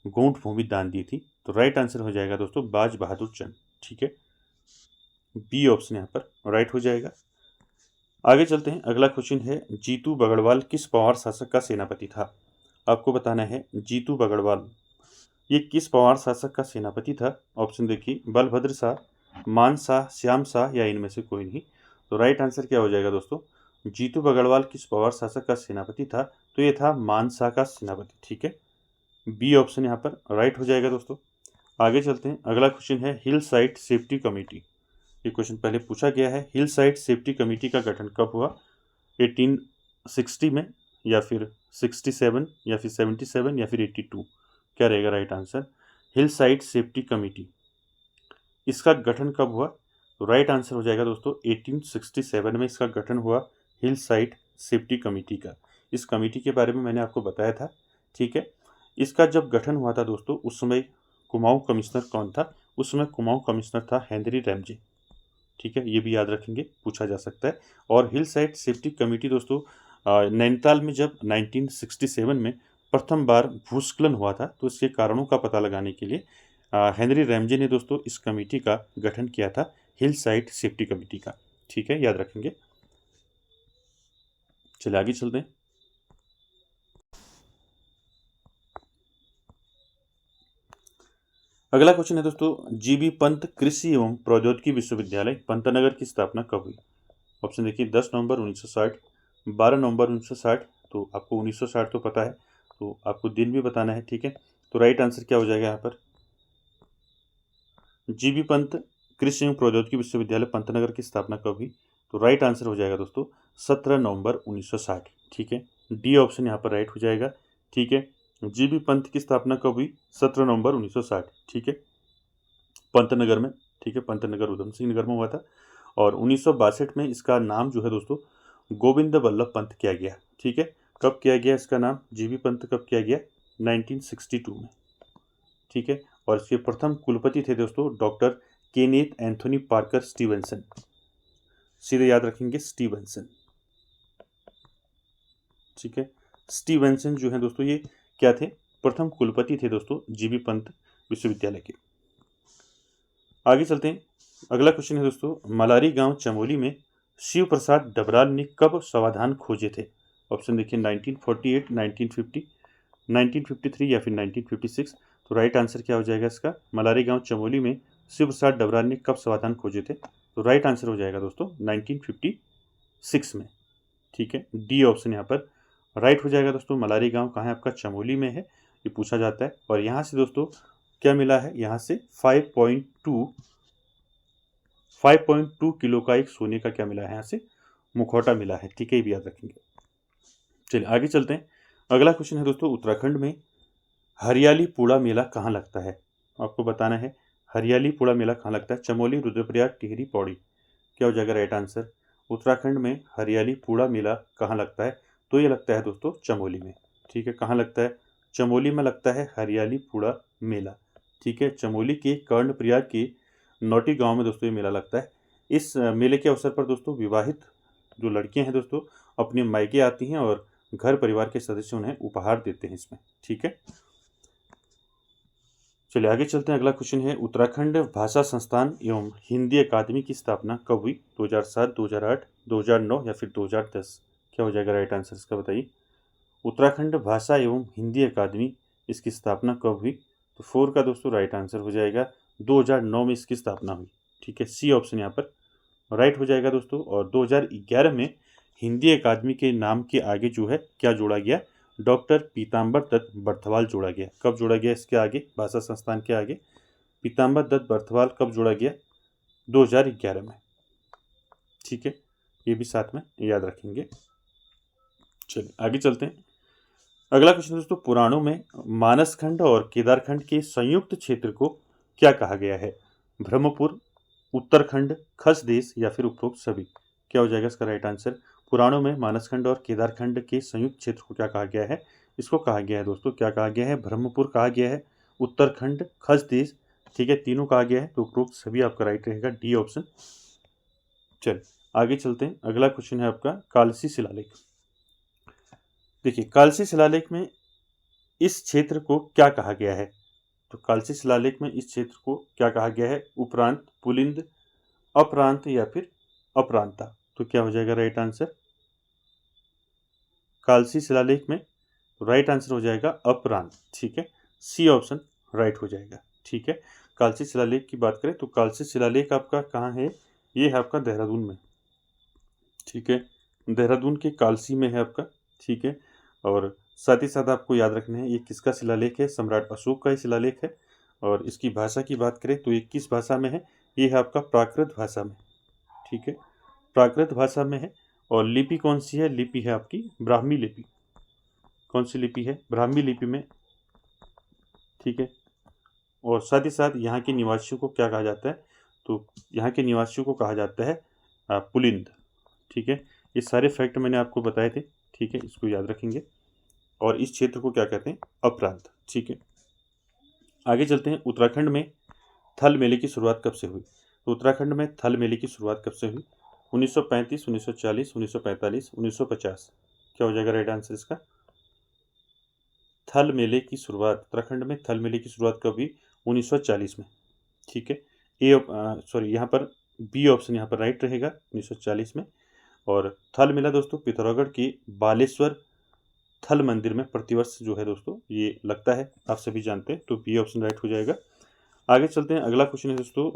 गूढ़ भूमि दान दी थी? तो राइट आंसर हो जाएगा दोस्तों बाज बहादुर चंद। ठीक है, बी ऑप्शन यहाँ पर राइट हो जाएगा। आगे चलते हैं, अगला क्वेश्चन है, जीतू बगड़वाल किस पवार शासक का सेनापति था? आपको बताना है जीतू बगड़वाल ये किस पवार शासक का सेनापति था? ऑप्शन देखिए, बलभद्र शाह, मान शाह, श्याम शाह या इनमें से कोई नहीं। तो राइट आंसर क्या हो जाएगा दोस्तों? जीतू बगड़वाल किस पवार शासक का सेनापति था? तो ये था मान शाह का सेनापति। ठीक है, बी ऑप्शन यहाँ पर राइट हो जाएगा दोस्तों। आगे चलते हैं, अगला क्वेश्चन है हिल साइट सेफ्टी कमेटी। ये क्वेश्चन पहले पूछा गया है, हिल साइट सेफ्टी कमेटी का गठन कब हुआ? 1860 में, या फिर 67, या फिर 77, या फिर 82? क्या रहेगा राइट आंसर? हिल साइट सेफ्टी कमेटी, इसका गठन कब हुआ? तो राइट आंसर हो जाएगा दोस्तों 1867 में इसका गठन हुआ, हिल साइट सेफ्टी कमेटी का। इस कमेटी के बारे में मैंने आपको बताया था। ठीक है, इसका जब गठन हुआ था दोस्तों, उस समय कुमाऊं कमिश्नर कौन था? उस समय कुमाऊं कमिश्नर था हेनरी रैमजे। ठीक है, ये भी याद रखेंगे, पूछा जा सकता है। और हिल साइट सेफ्टी कमेटी दोस्तों नैनीताल में जब 1967 में प्रथम बार भूस्खलन हुआ था, तो इसके कारणों का पता लगाने के लिए हेनरी रैमजे ने दोस्तों इस कमेटी का गठन किया था, हिल साइट सेफ्टी कमेटी का। ठीक है, याद रखेंगे। चलिए आगे चलते हैं। अगला क्वेश्चन है दोस्तों, जीबी पंत कृषि एवं प्रौद्योगिकी विश्वविद्यालय पंतनगर की स्थापना कब हुई? ऑप्शन देखिए, 10 नवंबर 1960, 12 नवंबर 1960। तो आपको 1960 तो पता है, तो आपको दिन भी बताना है। ठीक है, तो राइट आंसर क्या हो जाएगा यहाँ पर? जीबी पंत कृषि एवं प्रौद्योगिकी विश्वविद्यालय पंतनगर की स्थापना कब हुई? तो राइट आंसर हो जाएगा दोस्तों 17 नवंबर 1960। ठीक है, डी ऑप्शन यहाँ पर राइट हो जाएगा। ठीक है, जीबी पंत की स्थापना कब हुई? 17 नवंबर 1960। ठीक है, पंतनगर में। ठीक है, पंतनगर उधम सिंह नगर में हुआ था। और 1962 में इसका नाम जो है दोस्तों गोविंद वल्लभ पंत किया गया। ठीक है, कब किया गया इसका नाम जीबी पंत, कब किया गया? 1962 में। ठीक है, और इसके प्रथम कुलपति थे दोस्तों doctor Kenneth Anthony Parker Stevenson. सीधे याद रखेंगे, स्टीवेंसन। ठीक है, स्टीवेंसन जो है दोस्तों ये क्या थे? प्रथम कुलपति थे दोस्तों जीबी पंत विश्वविद्यालय के। आगे चलते हैं, अगला क्वेश्चन है दोस्तों, मलारी गांव चमोली में शिव प्रसाद डबराल ने कब समाधान खोजे थे? ऑप्शन देखिए, 1948, 1950, 1953 या फिर 1956। तो राइट आंसर क्या हो जाएगा इसका? मलारी गांव चमोली में शिव प्रसाद डबराल ने कब समाधान खोजे थे? तो राइट आंसर हो जाएगा दोस्तों 1956 में। ठीक है, डी ऑप्शन यहाँ पर राइट हो जाएगा दोस्तों। मलारी गांव कहाँ है आपका? चमोली में है, ये पूछा जाता है। और यहाँ से दोस्तों क्या मिला है? यहाँ से 5.2 किलो का एक सोने का क्या मिला है? यहाँ से मुखौटा मिला है। ठीक है, ये भी याद रखेंगे। चलिए आगे चलते हैं, अगला क्वेश्चन है दोस्तों, उत्तराखंड में हरियाली पूड़ा मेला कहाँ लगता है? आपको बताना है, हरियाली पूड़ा मेला कहाँ लगता है? चमोली, रुद्रप्रयाग, टिहरी, पौड़ी? क्या हो जाएगा राइट आंसर? उत्तराखंड में हरियाली पूड़ा मेला कहाँ लगता है? तो ये लगता है दोस्तों चमोली में। ठीक है, कहाँ लगता है? चमोली में लगता है हरियाली पूड़ा मेला। ठीक है, चमोली के कर्णप्रयाग के नौटी गांव में दोस्तों ये मेला लगता है। इस मेले के अवसर पर दोस्तों विवाहित जो लड़कियां हैं दोस्तों अपने मायके आती हैं और घर परिवार के सदस्य उन्हें उपहार देते हैं इसमें। ठीक है, चलिए आगे चलते हैं, अगला क्वेश्चन है, उत्तराखंड भाषा संस्थान एवं हिंदी अकादमी की स्थापना कब हुई? 2007, 2008, 2009 या फिर 2010? क्या हो जाएगा राइट आंसर इसका बताइए? उत्तराखंड भाषा एवं हिंदी अकादमी, इसकी स्थापना कब हुई? तो 4 का दोस्तों राइट आंसर हो जाएगा 2009 में इसकी स्थापना हुई। ठीक है, सी ऑप्शन यहाँ पर राइट हो जाएगा दोस्तों। और 2011 में हिंदी अकादमी के नाम के आगे जो है क्या जोड़ा गया? डॉक्टर पीताम्बर दत्त बर्थवाल जोड़ा गया। कब जोड़ा गया इसके आगे, भाषा संस्थान के आगे पीताम्बर दत्त बर्थवाल कब जोड़ा गया? 2011 में। ठीक है, ये भी साथ में याद रखेंगे। चलिए आगे चलते हैं, अगला क्वेश्चन दोस्तों, पुराणों में मानसखंड और केदारखंड के संयुक्त क्षेत्र को क्या कहा गया है? ब्रह्मपुर, उत्तरखंड, खसदेश या फिर उपरोक्त सभी? क्या हो जाएगा इसका राइट आंसर? पुराणों में मानसखंड और केदारखंड के संयुक्त क्षेत्र को क्या कहा गया है? इसको कहा गया है दोस्तों, क्या कहा गया है? ब्रह्मपुर कहा गया है, उत्तरखंड, खसदेश। ठीक है, तीनों कहा गया है, तो उपरोक्त सभी आपका राइट रहेगा, डी ऑप्शन। चल आगे चलते हैं, अगला क्वेश्चन है आपका कालसी शिलालेख। देखिए, कालसी शिलालेख में इस क्षेत्र को क्या कहा गया है? तो कालसी शिलालेख में इस क्षेत्र को क्या कहा गया है? उपरांत, पुलिंद, अपरांत या फिर अपरांता? तो क्या हो जाएगा राइट आंसर? कालसी शिलालेख में राइट आंसर हो जाएगा अपरांत। ठीक है, सी ऑप्शन राइट हो जाएगा। ठीक है, कालसी शिलालेख की बात करें तो कालसी शिलालेख आपका कहाँ है, ये है आपका देहरादून में। ठीक है, देहरादून के कालसी में है आपका। ठीक है, और साथ ही साथ आपको याद रखना है ये किसका शिलालेख है, सम्राट अशोक का ये शिलालेख है। और इसकी भाषा की बात करें तो ये किस भाषा में है, ये है आपका प्राकृत भाषा में। ठीक है, प्राकृत भाषा में है। और लिपि कौन सी है, लिपि है आपकी ब्राह्मी लिपि। कौन सी लिपि है, ब्राह्मी लिपि में। ठीक है, और साथ ही साथ यहाँ के निवासियों को क्या कहा जाता है, तो यहाँ के निवासियों को कहा जाता है पुलिंद। ठीक है, ये सारे फैक्ट मैंने आपको बताए थे। ठीक है, इसको याद रखेंगे। और इस क्षेत्र को क्या कहते हैं, अपरांत। ठीक है, आगे चलते हैं। उत्तराखंड में थल मेले की शुरुआत कब से हुई, तो उत्तराखंड में थल मेले की शुरुआत कब से हुई, 1935, 1940, 1945, 1950। क्या हो जाएगा राइट आंसर इसका, थल मेले की शुरुआत, उत्तराखंड में थल मेले की शुरुआत कब हुई, 1940 में। ठीक है, सॉरी यहाँ पर बी ऑप्शन यहाँ पर राइट रहेगा, 1940 में। और थल मेला दोस्तों पिथौरागढ़ के बालेश्वर थल मंदिर में प्रतिवर्ष जो है दोस्तों ये लगता है, आप सभी जानते हैं, तो बी ऑप्शन राइट हो जाएगा। आगे चलते हैं, अगला क्वेश्चन है दोस्तों,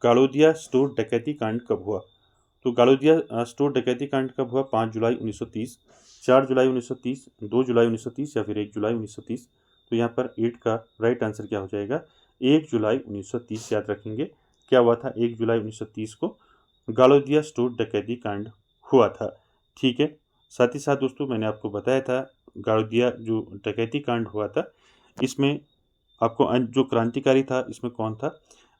गाड़ोदिया स्टोर डकैती कांड कब हुआ, तो गाड़ोदिया स्टोर डकैती कांड कब हुआ, 5 जुलाई 1930, 4 जुलाई 1930, 2 जुलाई 1930 या फिर 1 जुलाई 1930। तो यहाँ पर 8 का राइट आंसर क्या हो जाएगा, 1 जुलाई 1930 याद रखेंगे। क्या हुआ था, 1 जुलाई 1930 को गाड़ोदिया स्टोर डकैती कांड हुआ था। ठीक है, साथ ही साथ दोस्तों मैंने आपको बताया था गाड़ोदिया जो डकैती कांड हुआ था, इसमें आपको जो क्रांतिकारी था इसमें कौन था,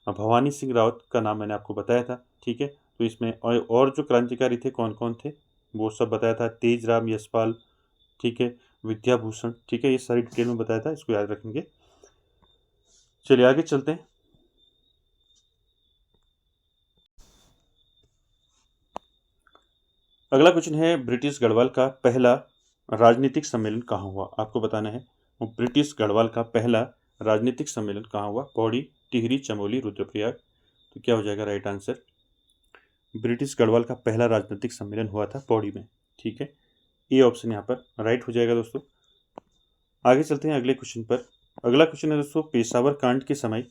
भवानी सिंह रावत का नाम मैंने आपको बताया था। ठीक है, तो इसमें और जो क्रांतिकारी थे कौन कौन थे वो सब बताया था, तेजराम यशपाल, ठीक है, विद्याभूषण। ठीक है, ये सारी डिटेल में बताया था, इसको याद रखेंगे। चलिए आगे चलते हैं। अगला क्वेश्चन है, ब्रिटिश गढ़वाल का पहला राजनीतिक सम्मेलन कहाँ हुआ, आपको बताना है। ब्रिटिश गढ़वाल का पहला राजनीतिक सम्मेलन कहाँ हुआ, पौड़ी, टिहरी, चमोली, रुद्रप्रयाग। तो क्या हो जाएगा राइट आंसर, ब्रिटिश गढ़वाल का पहला राजनीतिक सम्मेलन हुआ था पौड़ी में। ठीक है, ए ऑप्शन यहाँ पर राइट हो जाएगा दोस्तों। आगे चलते हैं अगले क्वेश्चन पर। अगला क्वेश्चन है दोस्तों, पेशावर कांड के समय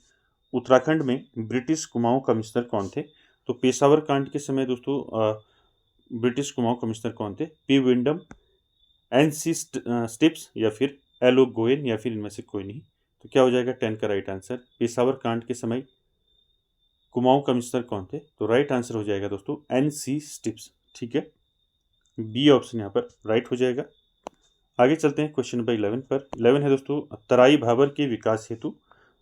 उत्तराखंड में ब्रिटिश कुमाऊं कमिश्नर कौन थे, तो पेशावर कांड के समय दोस्तों ब्रिटिश कुमाऊं कमिश्नर कौन थे, पी विंडम, एन.सी. स्टिप्स या फिर एल.ओ. गोयन या फिर इनमें से कोई नहीं। तो क्या हो जाएगा 10 का राइट आंसर, पेशावर कांड के समय कुमाऊं कमिश्नर कौन थे, तो राइट आंसर हो जाएगा दोस्तों एन.सी. स्टिप्स। ठीक है, बी ऑप्शन यहाँ पर राइट हो जाएगा। आगे चलते हैं क्वेश्चन नंबर 11 पर। 11 है दोस्तों, तराई भाबर के विकास हेतु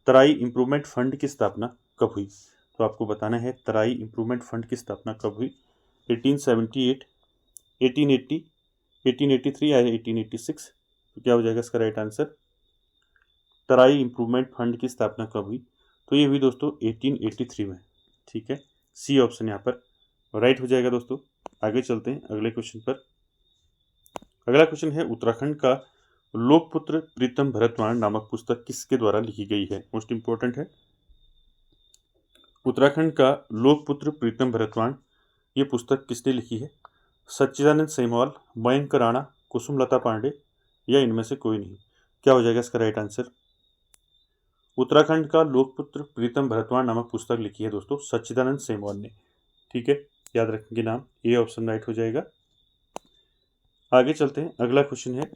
तराई इम्प्रूवमेंट फंड की स्थापना कब हुई, तो आपको बताना है तराई इम्प्रूवमेंट फंड की स्थापना कब हुई, 1878, 1880, 1883 या 1886। तो क्या हो जाएगा इसका राइट आंसर, तराई इम्प्रूवमेंट फंड की स्थापना कब हुई, तो ये हुई दोस्तों 1883 में। ठीक है, सी ऑप्शन यहाँ पर राइट हो जाएगा दोस्तों। आगे चलते हैं अगले क्वेश्चन पर। अगला क्वेश्चन है, उत्तराखंड का लोकपुत्र प्रीतम भरतवाण नामक पुस्तक किसके द्वारा लिखी गई है, मोस्ट इंपोर्टेंट है। उत्तराखंड का लोकपुत्र प्रीतम भरतवाण ये पुस्तक किसने लिखी है, सच्चिदानंद सैमवाल, मयंक राणा, कुसुमलता पांडे या इनमें से कोई नहीं। क्या हो जाएगा इसका राइट आंसर, उत्तराखंड का लोकपुत्र प्रीतम भरतवाण नामक पुस्तक लिखी है दोस्तों सच्चिदानंद सैमवाल ने। ठीक है, याद रखेंगे नाम, ए ऑप्शन राइट हो जाएगा। आगे चलते हैं, अगला क्वेश्चन है,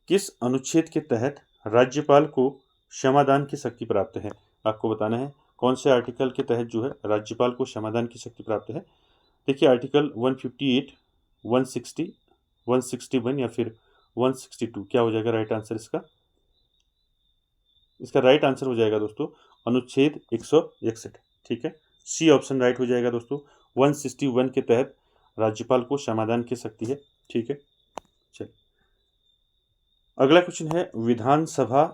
किस अनुच्छेद के तहत राज्यपाल को क्षमादान की शक्ति प्राप्त है, आपको बताना है कौन से आर्टिकल के तहत जो है राज्यपाल को क्षमादान की शक्ति प्राप्त है। देखिए आर्टिकल 158, 160, 161 या फिर 162। क्या हो जाएगा राइट आंसर इसका, इसका राइट आंसर हो जाएगा दोस्तों अनुच्छेद 161। ठीक है, सी ऑप्शन राइट हो जाएगा दोस्तों, 161 के तहत राज्यपाल को क्षमादान की शक्ति है। ठीक है, चलिए अगला क्वेश्चन है, विधानसभा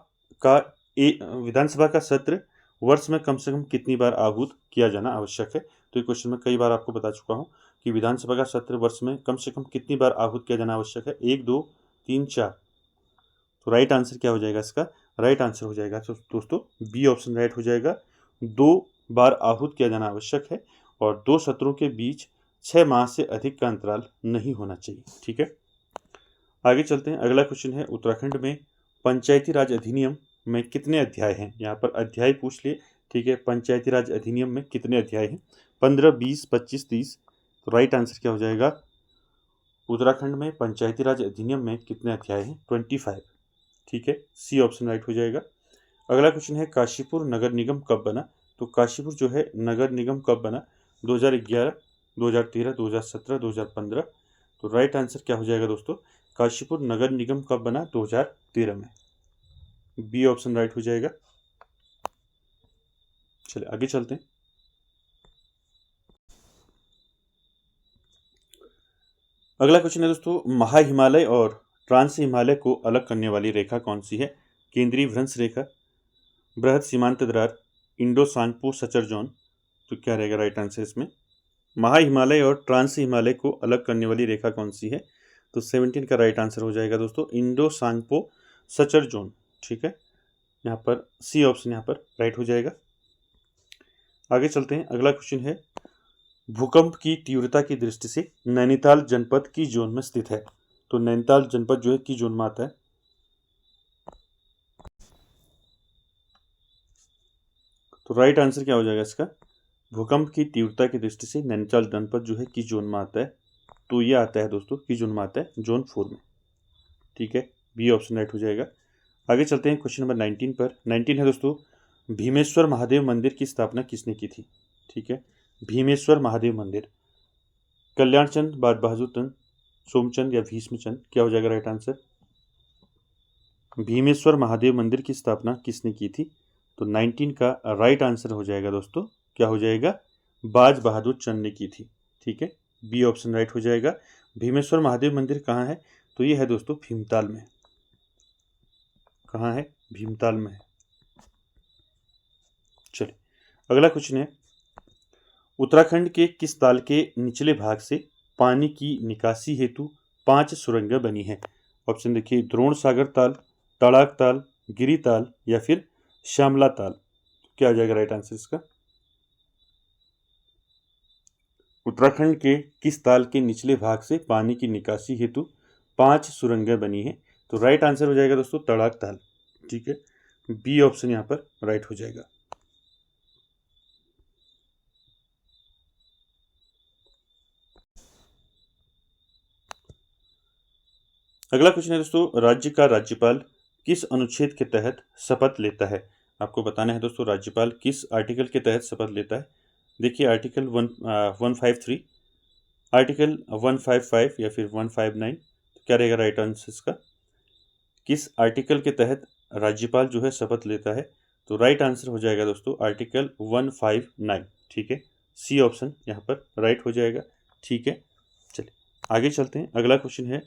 का सत्र वर्ष में कम से कम कितनी बार आहूत किया जाना आवश्यक है। तो ये क्वेश्चन मैं कई बार आपको बता चुका हूँ कि विधानसभा का सत्र वर्ष में कम से कम कितनी बार आहूत किया जाना आवश्यक है, 1, 2, 3, 4। तो राइट आंसर क्या हो जाएगा इसका, राइट आंसर हो जाएगा दोस्तों बी ऑप्शन राइट हो जाएगा, 2 बार आहूत किया जाना आवश्यक है और 2 सत्रों के बीच 6 माह से अधिक का अंतराल नहीं होना चाहिए। ठीक है, आगे चलते हैं, अगला क्वेश्चन है, उत्तराखंड में पंचायती राज अधिनियम में कितने अध्याय हैं। यहाँ पर अध्याय पूछ लिए, ठीक है। पंचायती राज अधिनियम में कितने अध्याय हैं? 15, 20, 25, 30। तो राइट आंसर क्या हो जाएगा? उत्तराखंड में पंचायती राज अधिनियम में कितने अध्याय हैं? 25, ठीक है। सी ऑप्शन राइट हो जाएगा। अगला क्वेश्चन है, काशीपुर नगर निगम कब बना? तो काशीपुर जो है नगर निगम कब बना? 2011, 2013, 2017, 2015। तो राइट आंसर क्या हो जाएगा दोस्तों? काशीपुर नगर निगम कब बना? 2013 में। बी ऑप्शन राइट हो जाएगा। चलिए आगे चलते हैं। अगला क्वेश्चन है दोस्तों, महा हिमालय और ट्रांस हिमालय को अलग करने वाली रेखा कौन सी है? केंद्रीय भ्रंश रेखा, बृहद सीमांत दरार, इंडो सांगपो सचर जोन। तो क्या रहेगा राइट आंसर इसमें? महा हिमालय और ट्रांस हिमालय को अलग करने वाली रेखा कौन सी है? तो 17 का राइट आंसर हो जाएगा दोस्तों इंडो सांगपो सचर जोन, ठीक है। यहाँ पर सी ऑप्शन यहाँ पर राइट हो जाएगा। आगे चलते हैं। अगला क्वेश्चन है, भूकंप की तीव्रता की दृष्टि से नैनीताल जनपद की जोन में स्थित है। तो नैनीताल जनपद जो है की जोन में आता है। तो राइट आंसर क्या हो जाएगा इसका? भूकंप की तीव्रता की दृष्टि से नैनीताल जनपद जो है की जोन में आता है। तो ये आता है दोस्तों की जोन में आता है, जोन 4 में, ठीक है। बी ऑप्शन राइट हो जाएगा। आगे चलते हैं क्वेश्चन नंबर 19 पर। 19 है दोस्तों, भीमेश्वर महादेव मंदिर की स्थापना किसने की थी? ठीक है, भीमेश्वर महादेव मंदिर। कल्याण चंद, बाज बहादुर चंद, सोमचंद या भीष्मचंद? क्या हो जाएगा राइट आंसर? भीमेश्वर महादेव मंदिर की स्थापना किसने की थी? तो 19 का राइट आंसर हो जाएगा दोस्तों, क्या हो जाएगा? बाज बहादुर चंद ने की थी, ठीक है। बी ऑप्शन राइट हो जाएगा। भीमेश्वर महादेव मंदिर कहाँ है? तो ये है दोस्तों भीमताल में। कहाँ है? भीमताल में है। चलिए अगला क्वेश्चन है, उत्तराखंड के किस ताल के निचले भाग से पानी की निकासी हेतु 5 सुरंगें बनी हैं? ऑप्शन देखिए, द्रोण सागर ताल, तड़ाक ताल, गिरी ताल या फिर श्यामला ताल। क्या आ जाएगा राइट आंसर इसका? उत्तराखंड के किस ताल के निचले भाग से पानी की निकासी हेतु 5 सुरंगें बनी हैं? तो राइट आंसर हो जाएगा दोस्तों तड़ाक ताल, ठीक है। बी ऑप्शन यहाँ पर राइट हो जाएगा। अगला क्वेश्चन है दोस्तों, राज्य का राज्यपाल किस अनुच्छेद के तहत शपथ लेता है? आपको बताना है दोस्तों राज्यपाल किस आर्टिकल के तहत शपथ लेता है। देखिए आर्टिकल 153, आर्टिकल 155 या फिर 159। क्या रहेगा राइट आंसर इसका? किस आर्टिकल के तहत राज्यपाल जो है शपथ लेता है? तो राइट आंसर हो जाएगा दोस्तों आर्टिकल 159, ठीक है। सी ऑप्शन यहाँ पर राइट हो जाएगा, ठीक है। चलिए आगे चलते हैं। अगला क्वेश्चन है,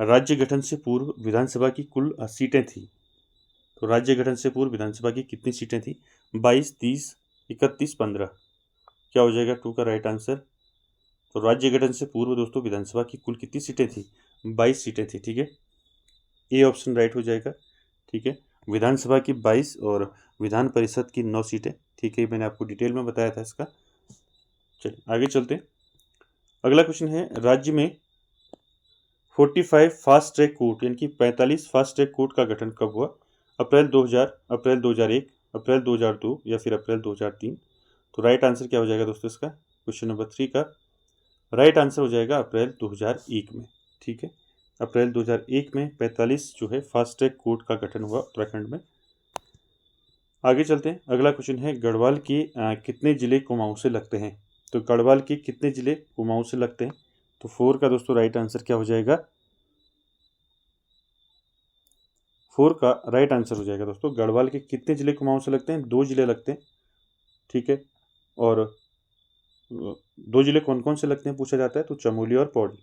राज्य गठन से पूर्व विधानसभा की कुल सीटें थी। तो राज्य गठन से पूर्व विधानसभा की कितनी सीटें थी? 22, 30, 31, 15। क्या हो जाएगा 2 का राइट आंसर? तो राज्य गठन से पूर्व दोस्तों विधानसभा की कुल कितनी सीटें थी? 22 सीटें थी, ठीक है। ए ऑप्शन राइट हो जाएगा, ठीक है। विधानसभा की 22 और विधान परिषद की 9 सीटें, ठीक है। मैंने आपको डिटेल में बताया था इसका। चलिए आगे चलते हैं। अगला क्वेश्चन है, राज्य में 45 फास्ट ट्रैक कोर्ट यानी कि 45 फास्ट ट्रैक कोर्ट का गठन कब हुआ? अप्रैल 2000, अप्रैल 2001, अप्रैल 2002 या फिर अप्रैल 2003। तो राइट आंसर क्या हो जाएगा दोस्तों इसका? क्वेश्चन नंबर 3 का राइट आंसर हो जाएगा अप्रैल 2001 में, ठीक है। अप्रैल 2001 में 45 जो है फास्ट ट्रैक कोर्ट का गठन हुआ उत्तराखंड में। आगे चलते हैं। अगला क्वेश्चन है, गढ़वाल के कितने जिले कुमाऊं से लगते हैं? तो गढ़वाल के कितने जिले कुमाऊं से लगते हैं? तो 4 का दोस्तों राइट आंसर क्या हो जाएगा? 4 का राइट आंसर हो जाएगा दोस्तों, गढ़वाल के कितने जिले कुमाऊं से लगते हैं? 2 जिले लगते हैं, ठीक है। और 2 जिले कौन कौन से लगते हैं पूछा जाता है, तो चमोली और पौड़ी,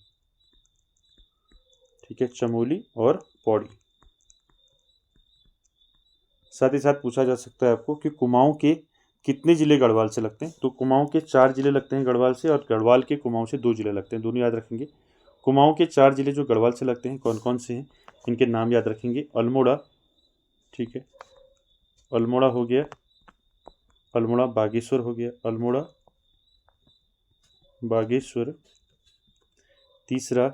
ठीक है। चमोली और पौड़ी। साथ ही साथ पूछा जा सकता है आपको कि कुमाऊं के कितने जिले गढ़वाल से लगते हैं? तो कुमाऊं के 4 जिले लगते हैं गढ़वाल से, और गढ़वाल के कुमाऊं से 2 जिले लगते हैं, दोनों याद रखेंगे। कुमाऊं के 4 जिले जो गढ़वाल से लगते हैं कौन कौन से हैं, इनके नाम याद रखेंगे। अल्मोड़ा, ठीक है, अल्मोड़ा हो गया, अल्मोड़ा बागेश्वर हो गया, अल्मोड़ा बागेश्वर। तीसरा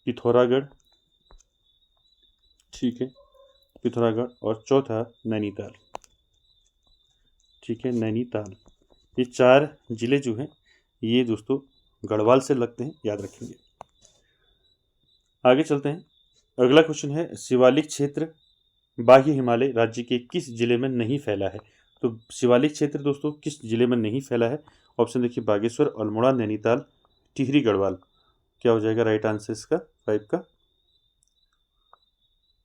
पिथौरागढ़, ठीक है, पिथौरागढ़ और चौथा नैनीताल। ठीक है, नैनीताल। ये 4 जिले जो हैं ये दोस्तों गढ़वाल से लगते हैं, याद रखेंगे। आगे चलते हैं। अगला क्वेश्चन है, शिवालिक क्षेत्र बाह्य हिमालय राज्य के किस जिले में नहीं फैला है? तो शिवालिक क्षेत्र दोस्तों किस जिले में नहीं फैला है? ऑप्शन देखिए, बागेश्वर, अल्मोड़ा, नैनीताल, टिहरी, गढ़वाल। क्या हो जाएगा राइट आंसर इसका 5 का?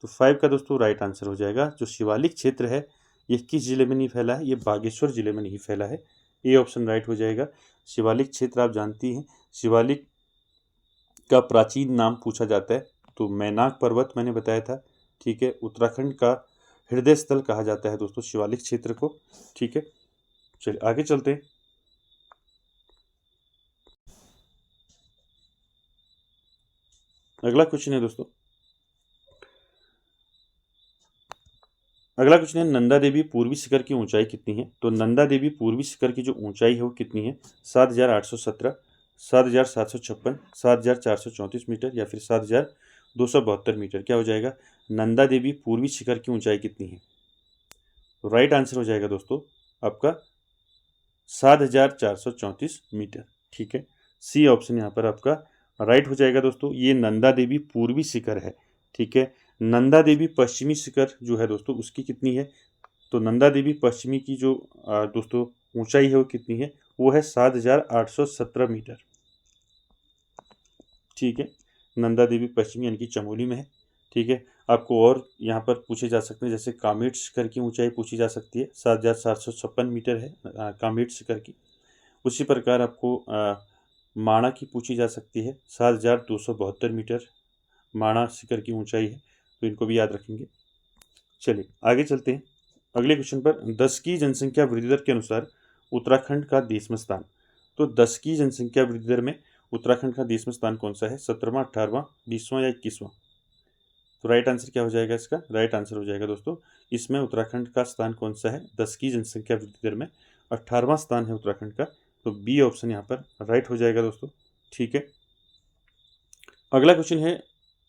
तो 5 का दोस्तों राइट आंसर हो जाएगा। जो शिवालिक क्षेत्र है ये किस जिले में नहीं फैला है? ये बागेश्वर जिले में नहीं फैला है। ए ऑप्शन राइट हो जाएगा। शिवालिक क्षेत्र आप जानती हैं, शिवालिक का प्राचीन नाम पूछा जाता है तो मैनाक पर्वत मैंने बताया था। ठीक है, उत्तराखंड का हृदय स्थल कहा जाता है दोस्तों शिवालिक क्षेत्र को। ठीक है, चलिए आगे चलते हैं। अगला क्वेश्चन है दोस्तों, अगला क्वेश्चन है, नंदा देवी पूर्वी शिखर की ऊंचाई कितनी है? तो नंदा देवी पूर्वी शिखर की जो ऊंचाई है वो कितनी है? 7,817, 7,756, 7,434 मीटर या फिर 7,272 मीटर। क्या हो जाएगा? नंदा देवी पूर्वी शिखर की ऊंचाई कितनी है? तो राइट आंसर हो जाएगा दोस्तों आपका 7,434 मीटर। ठीक है, सी ऑप्शन यहाँ पर आपका राइट हो जाएगा दोस्तों। ये नंदा देवी पूर्वी शिखर है। ठीक है, नंदा देवी पश्चिमी शिखर जो है दोस्तों उसकी कितनी है? तो नंदा देवी पश्चिमी की जो दोस्तों ऊंचाई है वो कितनी है? वो है 7,817 मीटर। ठीक है, नंदा देवी पश्चिमी यानी कि चमोली में है। ठीक है, आपको और यहाँ पर पूछे जा सकते हैं, जैसे कामेट शिखर की ऊंचाई पूछी जा सकती है, 7,756 मीटर है कामेट शिखर की। उसी प्रकार आपको माणा की पूछी जा सकती है, 7,272 मीटर माणा शिखर की ऊंचाई है, तो इनको भी याद रखेंगे। चलिए आगे चलते हैं अगले क्वेश्चन पर। 10 की जनसंख्या वृद्धि दर के अनुसार उत्तराखंड का 10वां स्थान। तो 10 की जनसंख्या वृद्धि दर में उत्तराखंड का 10वां स्थान कौन सा है? 17वां, 18वां, 20वां या 21वां? तो राइट आंसर क्या हो जाएगा इसका? राइट आंसर हो जाएगा दोस्तों, इसमें उत्तराखंड का स्थान कौन सा है 10 की जनसंख्या वृद्धि दर में? 18वां स्थान है उत्तराखंड का। तो बी ऑप्शन यहाँ पर राइट हो जाएगा दोस्तों। ठीक है, अगला क्वेश्चन है,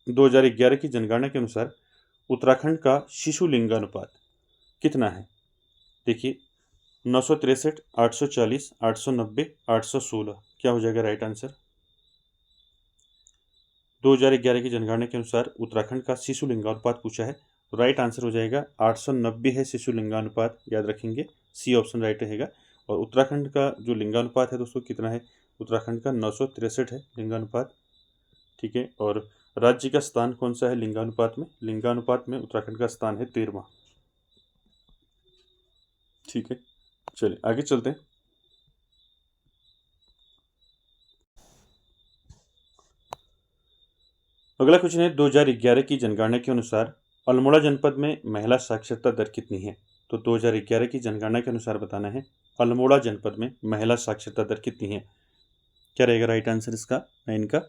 2011 की जनगणना के अनुसार उत्तराखंड का शिशु लिंगानुपात कितना है? देखिए, 963, 840, 890, 816। क्या हो जाएगा राइट आंसर? 2011 की जनगणना के अनुसार उत्तराखंड का शिशु लिंगानुपात पूछा है, तो राइट आंसर हो जाएगा 890 है शिशु लिंगानुपात, याद रखेंगे। सी ऑप्शन राइट रहेगा। और उत्तराखंड का जो लिंगानुपात है दोस्तों कितना है? उत्तराखंड का 963 है लिंगानुपात। ठीक है, और राज्य का स्थान कौन सा है लिंगानुपात में? लिंगानुपात में उत्तराखंड का स्थान है 13वां। ठीक है, चलिए आगे चलते हैं। अगला क्वेश्चन है, 2011 की जनगणना के अनुसार अल्मोड़ा जनपद में महिला साक्षरता दर कितनी है? तो 2011 की जनगणना के अनुसार बताना है अल्मोड़ा जनपद में महिला साक्षरता दर कितनी है। क्या रहेगा राइट आंसर इसका 9 का?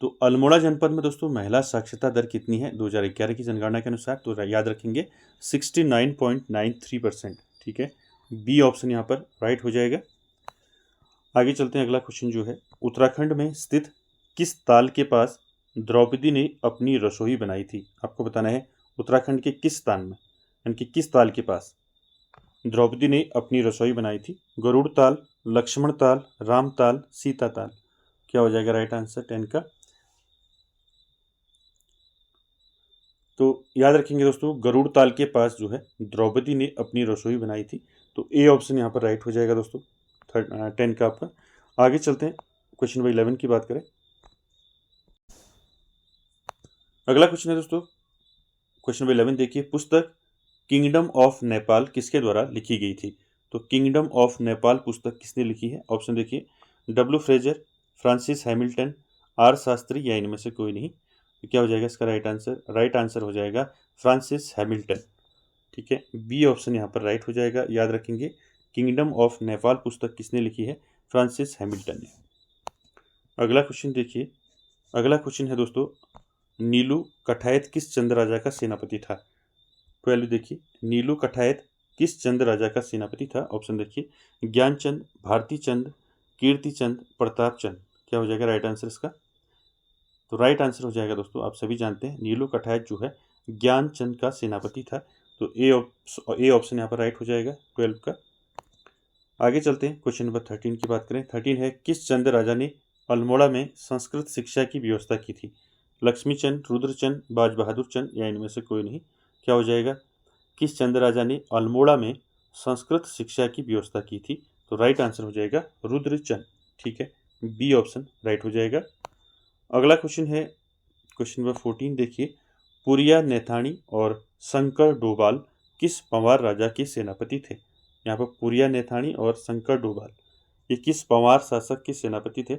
तो अल्मोड़ा जनपद में दोस्तों महिला साक्षरता दर कितनी है 2011 की जनगणना के अनुसार? तो याद रखेंगे 69.93%। ठीक है, बी ऑप्शन यहाँ पर राइट हो जाएगा। आगे चलते हैं। अगला क्वेश्चन जो है, उत्तराखंड में स्थित किस ताल के पास द्रौपदी ने अपनी रसोई बनाई थी? आपको बताना है उत्तराखंड के किस स्थान में, यानी कि किस ताल के पास द्रौपदी ने अपनी रसोई बनाई थी? गरुड़ ताल, लक्ष्मण ताल, राम ताल, सीता ताल। क्या हो जाएगा राइट आंसर 10 का? तो याद रखेंगे दोस्तों गरुड़ ताल के पास जो है द्रौपदी ने अपनी रसोई बनाई थी। तो ए ऑप्शन यहाँ पर राइट हो जाएगा दोस्तों 10 का आपका। आगे चलते हैं, क्वेश्चन नंबर 11 की बात करें। अगला क्वेश्चन है दोस्तों, क्वेश्चन नंबर 11 देखिए, पुस्तक किंगडम ऑफ नेपाल किसके द्वारा लिखी गई थी? तो किंगडम ऑफ नेपाल पुस्तक किसने लिखी है? ऑप्शन देखिए, W Fraser, Francis Hamilton, R Shastri या इनमें से कोई नहीं। तो क्या हो जाएगा इसका राइट आंसर? राइट आंसर हो जाएगा फ्रांसिस हैमिल्टन। ठीक है, बी ऑप्शन यहाँ पर राइट हो जाएगा। याद रखेंगे किंगडम ऑफ नेपाल पुस्तक किसने लिखी है? फ्रांसिस हैमिल्टन ने। अगला क्वेश्चन देखिए, अगला क्वेश्चन है दोस्तों, नीलू कठायत किस चंद राजा का सेनापति था? 12 देखिए, नीलू कठायत किस चंद राजा का सेनापति था? ऑप्शन देखिए, ज्ञानचंद, भारती चंद, कीर्ति चंद, प्रताप चंद। क्या हो जाएगा राइट आंसर इसका? तो राइट आंसर हो जाएगा दोस्तों, आप सभी जानते हैं नीलू कठायत जो है ज्ञानचंद का सेनापति था। तो ए ऑप्शन यहाँ पर राइट हो जाएगा 12 का। आगे चलते हैं, क्वेश्चन नंबर 13 की बात करें। 13 है, किस चंद राजा ने अल्मोड़ा में संस्कृत शिक्षा की व्यवस्था की थी? लक्ष्मीचंद, रुद्रचंद, बाज बहादुर चंद या इनमें से कोई नहीं। क्या हो जाएगा? किस चंद राजा ने अल्मोड़ा में संस्कृत शिक्षा की व्यवस्था की थी? तो राइट आंसर हो जाएगा रुद्रचंद। ठीक है, बी ऑप्शन राइट हो जाएगा। अगला क्वेश्चन है क्वेश्चन नंबर 14, देखिए। पुरिया नैथानी और शंकर डोभाल किस पंवार राजा के सेनापति थे? यहाँ पर पुरिया नैथानी और शंकर डोभाल ये किस पंवार शासक के सेनापति थे?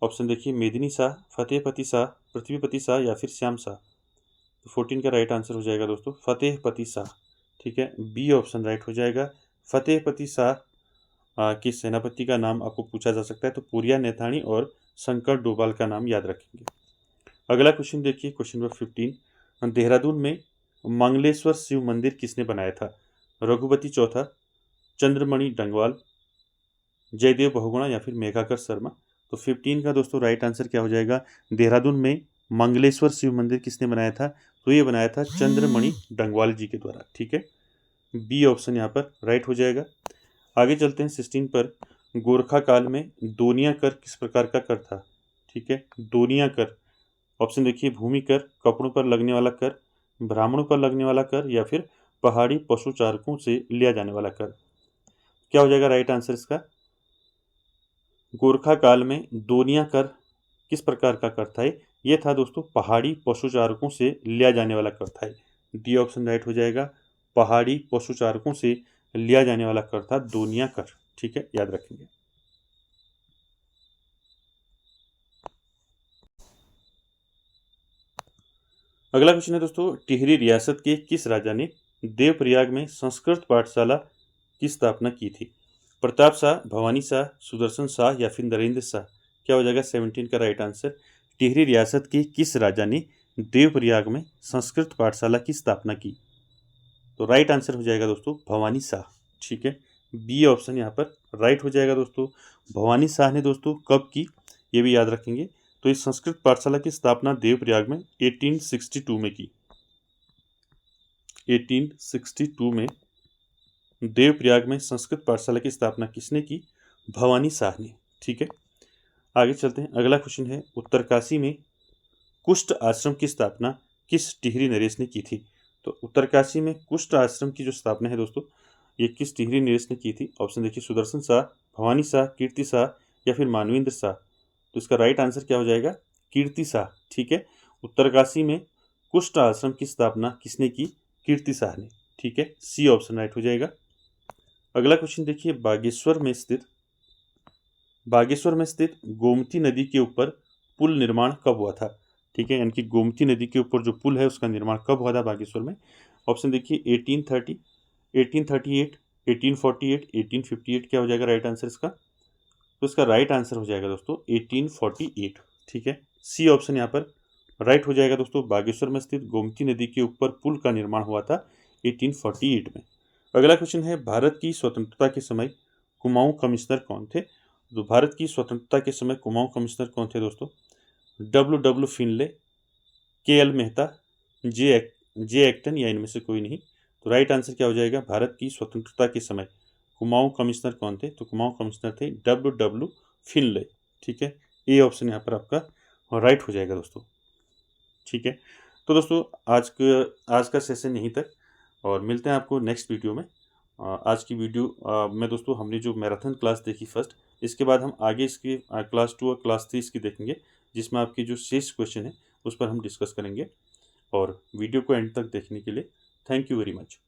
ऑप्शन देखिए, मेदिनी शाह, फतेहपति शाह, पृथ्वीपति शाह या फिर श्याम शाह। तो 14 का राइट आंसर हो जाएगा दोस्तों फतेहपति शाह। ठीक है, बी ऑप्शन राइट हो जाएगा। फतेहपति शाह के सेनापति का नाम आपको पूछा जा सकता है, तो पुरिया नैथानी और शंकर डोभाल का नाम याद रखेंगे। अगला क्वेश्चन देखिए, क्वेश्चन नंबर 15, देहरादून में मंगलेश्वर शिव मंदिर किसने बनाया था? रघुपति चौथा, चंद्रमणि डंगवाल, जयदेव बहुगुणा या फिर मेघाकर शर्मा। तो 15 का दोस्तों राइट आंसर क्या हो जाएगा? देहरादून में मंगलेश्वर शिव मंदिर किसने बनाया था? तो ये बनाया था चंद्रमणि डंगवाल जी के द्वारा। ठीक है, बी ऑप्शन यहाँ पर राइट हो जाएगा। आगे चलते हैं 16 पर। गोरखा काल में दोनिया कर किस प्रकार का कर था? ठीक है, दोनिया कर, ऑप्शन देखिए, भूमि कर, कपड़ों पर लगने वाला कर, ब्राह्मणों पर लगने वाला कर या फिर पहाड़ी पशुचारकों से लिया जाने वाला कर। क्या हो जाएगा राइट आंसर इसका? गोरखा काल में दोनिया कर किस प्रकार का कर था? ये था दोस्तों पहाड़ी पशुचारकों से लिया जाने वाला कर था। डी ऑप्शन राइट हो जाएगा, पहाड़ी पशुचारकों से लिया जाने वाला कर था दोनिया कर। ठीक है, याद रखेंगे। अगला क्वेश्चन है दोस्तों, टिहरी रियासत के किस राजा ने देवप्रयाग में संस्कृत पाठशाला की स्थापना की थी? प्रताप शाह, भवानी शाह, सुदर्शन शाह या फिर नरेंद्र शाह। क्या हो जाएगा 17 का राइट आंसर? टिहरी रियासत के किस राजा ने देवप्रयाग में संस्कृत पाठशाला की स्थापना की? तो राइट आंसर हो जाएगा दोस्तों भवानी शाह। ठीक है, बी ऑप्शन यहाँ पर राइट हो जाएगा दोस्तों। भवानी शाह ने दोस्तों कब की, ये भी याद रखेंगे। तो इस संस्कृत पाठशाला की स्थापना देवप्रयाग में 1862 में की। 1862 में देवप्रयाग में संस्कृत पाठशाला की स्थापना किसने की? भवानी शाह ने। ठीक है, आगे चलते हैं। अगला क्वेश्चन है, उत्तरकाशी में कुष्ठ आश्रम की स्थापना किस टिहरी नरेश ने की थी? तो उत्तरकाशी में कुष्ठ आश्रम की जो स्थापना है दोस्तों, ये किस टिहरी नरेश ने की थी? ऑप्शन देखिए, सुदर्शन शाह, भवानी शाह, कीर्ति शाह या फिर मानवेंद्र शाह। तो इसका राइट आंसर क्या हो जाएगा? कीर्ति शाह। ठीक है, उत्तरकाशी में कुष्ठ आश्रम की स्थापना किसने की? कीर्ति शाह ने। ठीक है, सी ऑप्शन राइट हो जाएगा। अगला क्वेश्चन देखिए, बागेश्वर में स्थित गोमती नदी के ऊपर पुल निर्माण कब हुआ था? ठीक है, यानी कि गोमती नदी के ऊपर जो पुल है उसका निर्माण कब हुआ था बागेश्वर में? ऑप्शन देखिए, 1830, 1838, 1848, 1858। क्या हो जाएगा राइट आंसर इसका? तो इसका राइट आंसर हो जाएगा दोस्तों 1848। ठीक है, सी ऑप्शन यहाँ पर राइट हो जाएगा दोस्तों। बागेश्वर में स्थित गोमती नदी के ऊपर पुल का निर्माण हुआ था 1848 में। अगला क्वेश्चन है, भारत की स्वतंत्रता के समय कुमाऊं कमिश्नर कौन थे? तो भारत की स्वतंत्रता के समय कुमाऊं कमिश्नर कौन थे दोस्तों? डब्ल्यू फिनले, के मेहता, जे एक्टन या इनमें से कोई नहीं। तो राइट आंसर क्या हो जाएगा? भारत की स्वतंत्रता के समय कुमाऊं कमिश्नर कौन थे? तो कुमाऊं कमिश्नर थे डब्ल्यू फिनले। ठीक है, ए ऑप्शन यहाँ पर आपका राइट हो जाएगा दोस्तों। ठीक है, तो दोस्तों आज का सेशन यहीं तक, और मिलते हैं आपको नेक्स्ट वीडियो में। आज की वीडियो में दोस्तों हमने जो मैराथन क्लास देखी फर्स्ट, इसके बाद हम आगे इसकी क्लास 2 और क्लास 3 इसकी देखेंगे, जिसमें आपके जो शेष क्वेश्चन है उस पर हम डिस्कस करेंगे। और वीडियो को एंड तक देखने के लिए थैंक यू वेरी मच।